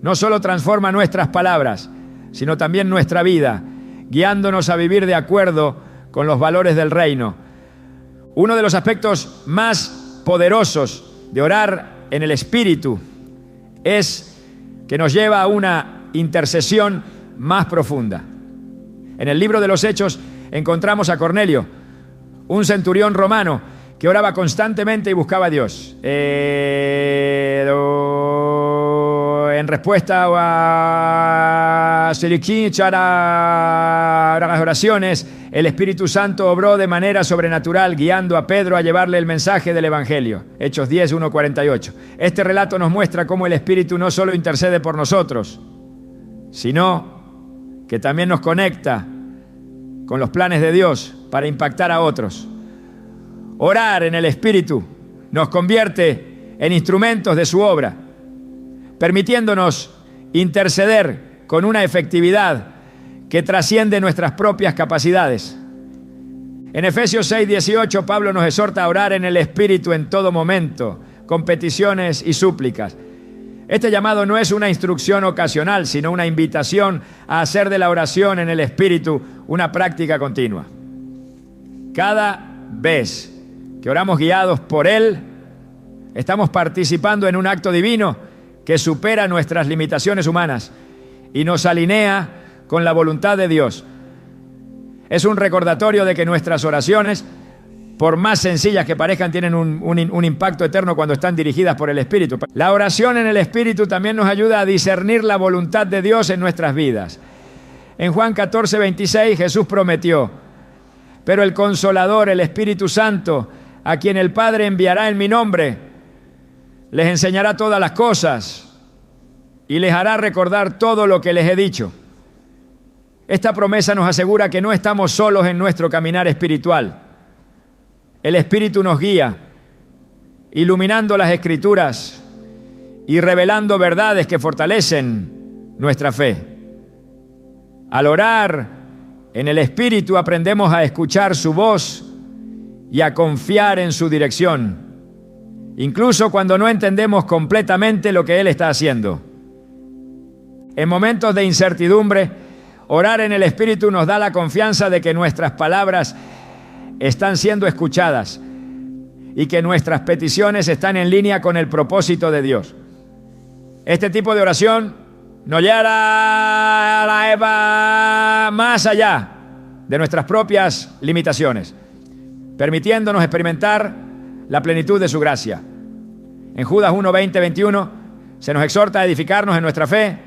no solo transforma nuestras palabras, sino también nuestra vida, guiándonos a vivir de acuerdo con los valores del reino. Uno de los aspectos más poderosos de orar en el Espíritu es que nos lleva a una intercesión más profunda. En el libro de los Hechos encontramos a Cornelio, un centurión romano que oraba constantemente y buscaba a Dios. En respuesta a las oraciones, el Espíritu Santo obró de manera sobrenatural, guiando a Pedro a llevarle el mensaje del Evangelio. Hechos 10, 1-48. Este relato nos muestra cómo el Espíritu no solo intercede por nosotros, sino que también nos conecta con los planes de Dios para impactar a otros. Orar en el Espíritu nos convierte en instrumentos de su obra, permitiéndonos interceder con una efectividad que trasciende nuestras propias capacidades. En Efesios 6:18, Pablo nos exhorta a orar en el Espíritu en todo momento, con peticiones y súplicas. Este llamado no es una instrucción ocasional, sino una invitación a hacer de la oración en el Espíritu una práctica continua. Cada vez que oramos guiados por Él, estamos participando en un acto divino que supera nuestras limitaciones humanas y nos alinea con la voluntad de Dios. Es un recordatorio de que nuestras oraciones, por más sencillas que parezcan, tienen un impacto eterno cuando están dirigidas por el Espíritu. La oración en el Espíritu también nos ayuda a discernir la voluntad de Dios en nuestras vidas. En Juan 14:26, Jesús prometió: pero el Consolador, el Espíritu Santo, a quien el Padre enviará en mi nombre, les enseñará todas las cosas y les hará recordar todo lo que les he dicho. Esta promesa nos asegura que no estamos solos en nuestro caminar espiritual. El Espíritu nos guía, iluminando las Escrituras y revelando verdades que fortalecen nuestra fe. Al orar en el Espíritu aprendemos a escuchar su voz y a confiar en su dirección, incluso cuando no entendemos completamente lo que Él está haciendo. En momentos de incertidumbre, orar en el Espíritu nos da la confianza de que nuestras palabras están siendo escuchadas y que nuestras peticiones están en línea con el propósito de Dios. Este tipo de oración nos lleva más allá de nuestras propias limitaciones, permitiéndonos experimentar la plenitud de su gracia. En Judas 1:20-21 se nos exhorta a edificarnos en nuestra fe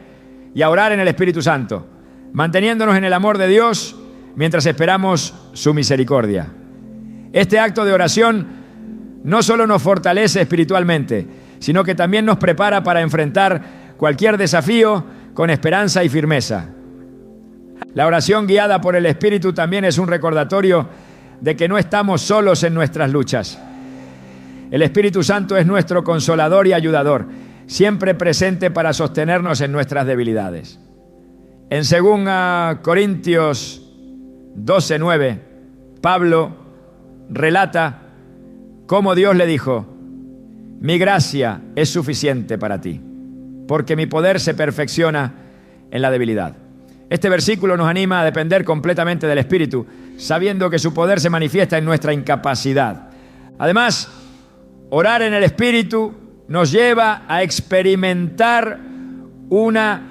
y a orar en el Espíritu Santo, manteniéndonos en el amor de Dios mientras esperamos su misericordia. Este acto de oración no solo nos fortalece espiritualmente, sino que también nos prepara para enfrentar cualquier desafío con esperanza y firmeza. La oración guiada por el Espíritu también es un recordatorio de que no estamos solos en nuestras luchas. El Espíritu Santo es nuestro consolador y ayudador, siempre presente para sostenernos en nuestras debilidades. En 2 Corintios 12:9, Pablo relata cómo Dios le dijo: mi gracia es suficiente para ti. porque mi poder se perfecciona en la debilidad. Este versículo nos anima a depender completamente del Espíritu, sabiendo que su poder se manifiesta en nuestra incapacidad. Además, orar en el Espíritu nos lleva a experimentar una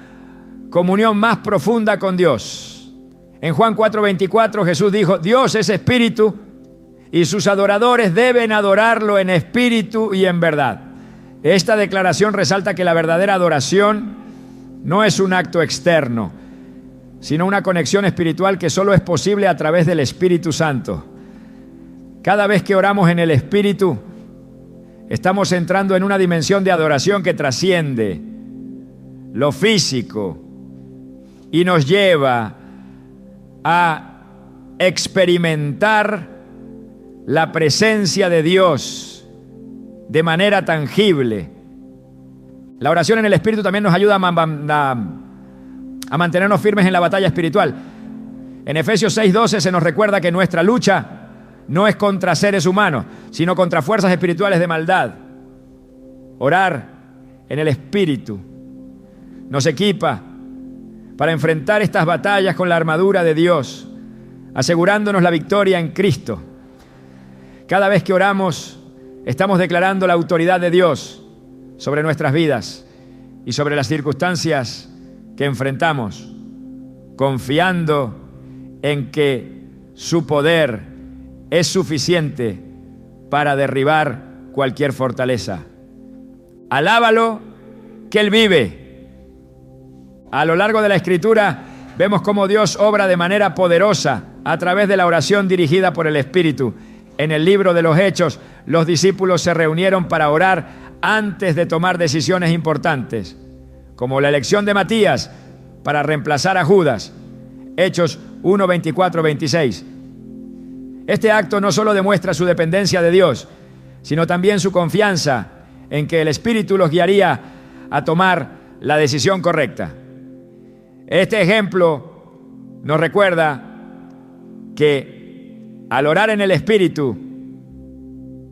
comunión más profunda con Dios. En Juan 4:24 Jesús dijo: Dios es espíritu y sus adoradores deben adorarlo en espíritu y en verdad. Esta declaración resalta que la verdadera adoración no es un acto externo, sino una conexión espiritual que solo es posible a través del Espíritu Santo. Cada vez que oramos en el Espíritu, estamos entrando en una dimensión de adoración que trasciende lo físico y nos lleva a experimentar la presencia de Dios de manera tangible. La oración en el Espíritu también nos ayuda a mantenernos firmes en la batalla espiritual. En Efesios 6:12 se nos recuerda que nuestra lucha no es contra seres humanos, sino contra fuerzas espirituales de maldad. Orar en el Espíritu nos equipa para enfrentar estas batallas con la armadura de Dios, asegurándonos la victoria en Cristo. Cada vez que oramos, estamos declarando la autoridad de Dios sobre nuestras vidas y sobre las circunstancias que enfrentamos, confiando en que su poder es suficiente para derribar cualquier fortaleza. Alábalo, que Él vive. A lo largo de la Escritura vemos cómo Dios obra de manera poderosa a través de la oración dirigida por el Espíritu. En el libro de los Hechos, los discípulos se reunieron para orar antes de tomar decisiones importantes, como la elección de Matías para reemplazar a Judas. Hechos 1, 24, 26. Este acto no solo demuestra su dependencia de Dios, sino también su confianza en que el Espíritu los guiaría a tomar la decisión correcta. Este ejemplo nos recuerda que al orar en el Espíritu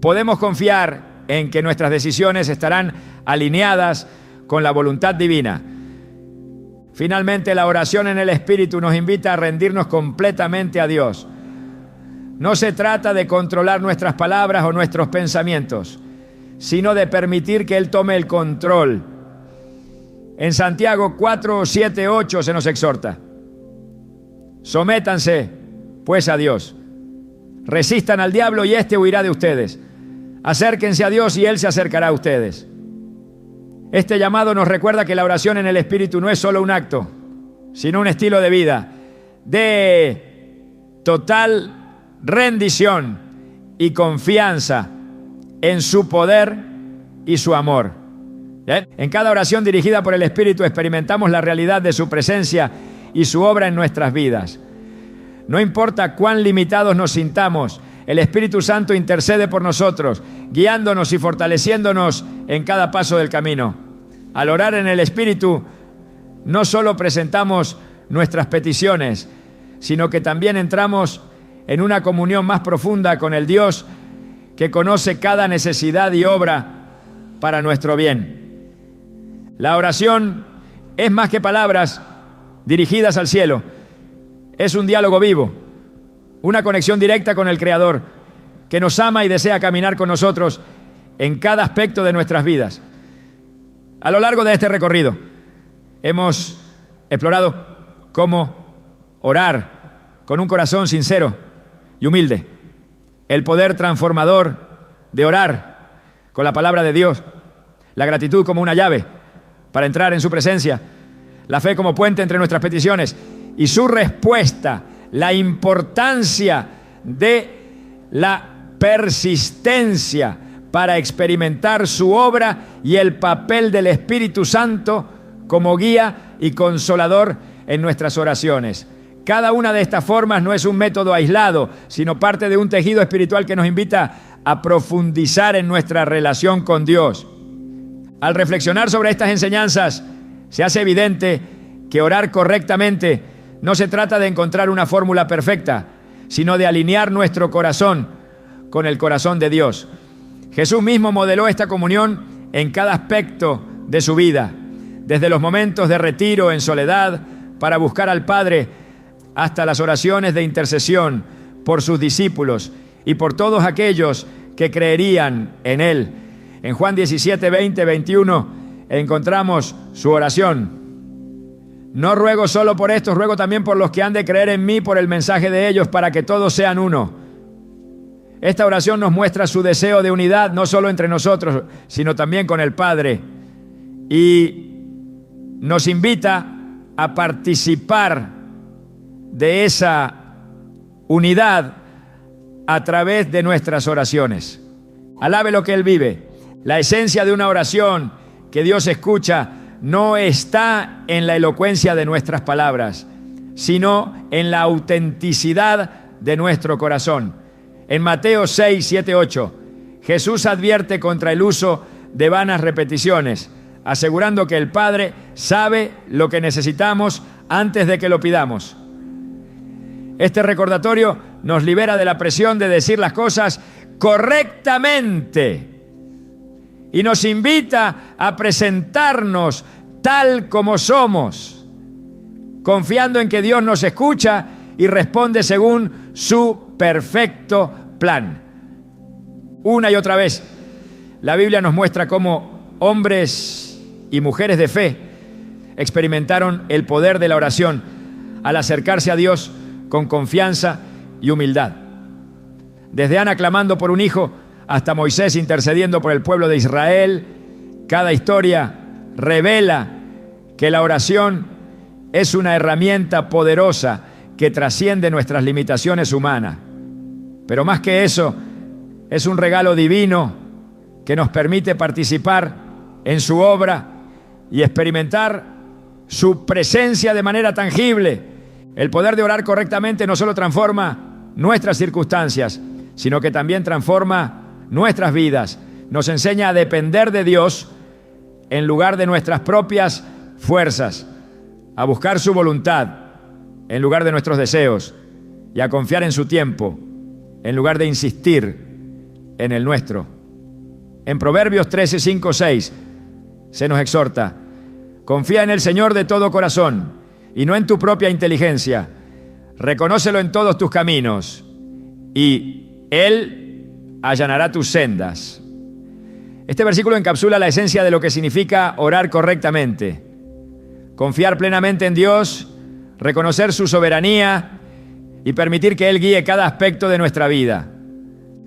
podemos confiar en que nuestras decisiones estarán alineadas con la voluntad divina. Finalmente, la oración en el Espíritu nos invita a rendirnos completamente a Dios. No se trata de controlar nuestras palabras o nuestros pensamientos, sino de permitir que Él tome el control. En Santiago 4, 7, 8 se nos exhorta: sométanse, pues, a Dios. Resistan al diablo y éste huirá de ustedes. Acérquense a Dios y Él se acercará a ustedes. Este llamado nos recuerda que la oración en el Espíritu no es solo un acto, sino un estilo de vida de total rendición y confianza en su poder y su amor. ¿Bien? En cada oración dirigida por el Espíritu experimentamos la realidad de su presencia y su obra en nuestras vidas. No importa cuán limitados nos sintamos, el Espíritu Santo intercede por nosotros, guiándonos y fortaleciéndonos en cada paso del camino. Al orar en el Espíritu, no solo presentamos nuestras peticiones, sino que también entramos en una comunión más profunda con el Dios que conoce cada necesidad y obra para nuestro bien. La oración es más que palabras dirigidas al cielo. Es un diálogo vivo, una conexión directa con el Creador, que nos ama y desea caminar con nosotros en cada aspecto de nuestras vidas. A lo largo de este recorrido, hemos explorado cómo orar con un corazón sincero y humilde, el poder transformador de orar con la palabra de Dios, la gratitud como una llave para entrar en su presencia, la fe como puente entre nuestras peticiones y su respuesta, la importancia de la persistencia para experimentar su obra y el papel del Espíritu Santo como guía y consolador en nuestras oraciones. Cada una de estas formas no es un método aislado, sino parte de un tejido espiritual que nos invita a profundizar en nuestra relación con Dios. Al reflexionar sobre estas enseñanzas, se hace evidente que orar correctamente no se trata de encontrar una fórmula perfecta, sino de alinear nuestro corazón con el corazón de Dios. Jesús mismo modeló esta comunión en cada aspecto de su vida, desde los momentos de retiro en soledad para buscar al Padre, hasta las oraciones de intercesión por sus discípulos y por todos aquellos que creerían en Él. En Juan 17, 20, 21 encontramos su oración. No ruego solo por estos, ruego también por los que han de creer en mí por el mensaje de ellos, para que todos sean uno. Esta oración nos muestra su deseo de unidad, no solo entre nosotros, sino también con el Padre. Y nos invita a participar de esa unidad a través de nuestras oraciones. Alabe lo que Él vive. La esencia de una oración que Dios escucha no está en la elocuencia de nuestras palabras, sino en la autenticidad de nuestro corazón. En Mateo 6, 7, 8, Jesús advierte contra el uso de vanas repeticiones, asegurando que el Padre sabe lo que necesitamos antes de que lo pidamos. Este recordatorio nos libera de la presión de decir las cosas correctamente y nos invita a presentarnos tal como somos, confiando en que Dios nos escucha y responde según su perfecto plan. Una y otra vez, la Biblia nos muestra cómo hombres y mujeres de fe experimentaron el poder de la oración al acercarse a Dios con confianza y humildad. Desde Ana clamando por un hijo hasta Moisés intercediendo por el pueblo de Israel, cada historia revela que la oración es una herramienta poderosa que trasciende nuestras limitaciones humanas. Pero más que eso, es un regalo divino que nos permite participar en su obra y experimentar su presencia de manera tangible. El poder de orar correctamente no solo transforma nuestras circunstancias, sino que también transforma nuestras vidas. Nos enseña a depender de Dios en lugar de nuestras propias fuerzas, a buscar su voluntad en lugar de nuestros deseos y a confiar en su tiempo en lugar de insistir en el nuestro. En Proverbios 13, 5, 6 se nos exhorta: confía en el Señor de todo corazón y no en tu propia inteligencia. Reconócelo en todos tus caminos y Él allanará tus sendas. Este versículo encapsula la esencia de lo que significa orar correctamente. Confiar plenamente en Dios, reconocer su soberanía y permitir que Él guíe cada aspecto de nuestra vida.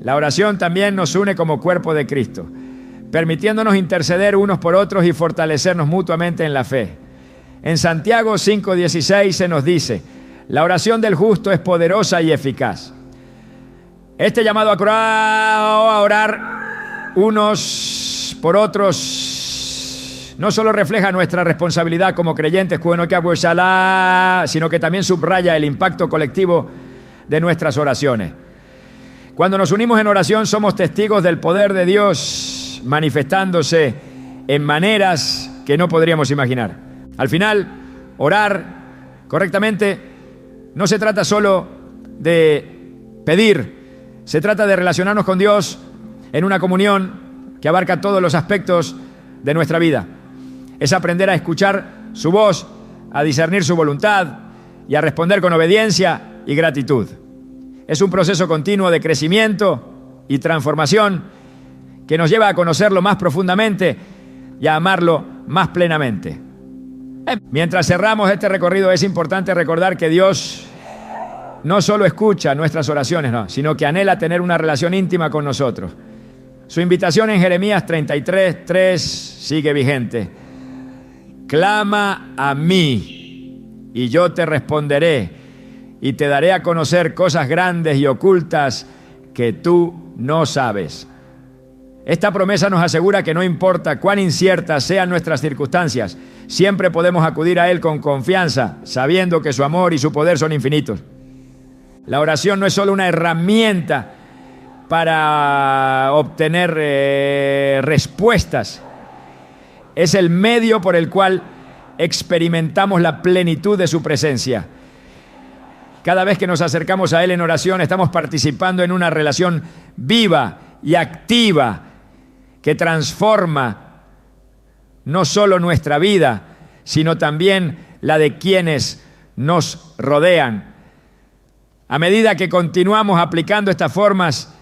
La oración también nos une como cuerpo de Cristo, permitiéndonos interceder unos por otros y fortalecernos mutuamente en la fe. En Santiago 5:16 se nos dice: la oración del justo es poderosa y eficaz. Este llamado a orar unos por otros no solo refleja nuestra responsabilidad como creyentes, sino que también subraya el impacto colectivo de nuestras oraciones. Cuando nos unimos en oración, somos testigos del poder de Dios manifestándose en maneras que no podríamos imaginar. Al final, orar correctamente no se trata solo de pedir, se trata de relacionarnos con Dios en una comunión que abarca todos los aspectos de nuestra vida. Es aprender a escuchar su voz, a discernir su voluntad y a responder con obediencia y gratitud. Es un proceso continuo de crecimiento y transformación que nos lleva a conocerlo más profundamente y a amarlo más plenamente. Mientras cerramos este recorrido, es importante recordar que Dios no solo escucha nuestras oraciones, sino que anhela tener una relación íntima con nosotros. Su invitación en Jeremías 33:3 sigue vigente. Clama a mí y yo te responderé y te daré a conocer cosas grandes y ocultas que tú no sabes. Esta promesa nos asegura que no importa cuán inciertas sean nuestras circunstancias, siempre podemos acudir a Él con confianza, sabiendo que su amor y su poder son infinitos. La oración no es solo una herramienta para obtener respuestas, es el medio por el cual experimentamos la plenitud de su presencia. Cada vez que nos acercamos a Él en oración, estamos participando en una relación viva y activa que transforma no solo nuestra vida, sino también la de quienes nos rodean. A medida que continuamos aplicando estas formas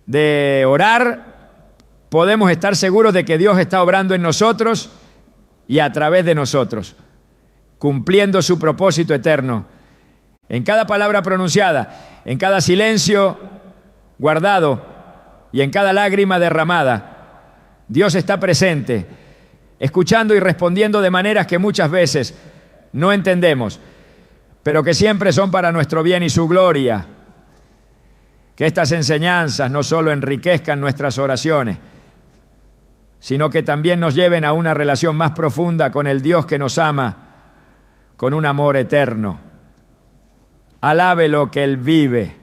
de orar, podemos estar seguros de que Dios está obrando en nosotros y a través de nosotros, cumpliendo su propósito eterno. En cada palabra pronunciada, en cada silencio guardado y en cada lágrima derramada, Dios está presente, escuchando y respondiendo de maneras que muchas veces no entendemos, pero que siempre son para nuestro bien y su gloria. Que estas enseñanzas no solo enriquezcan nuestras oraciones, sino que también nos lleven a una relación más profunda con el Dios que nos ama con un amor eterno. Alábelo que Él vive.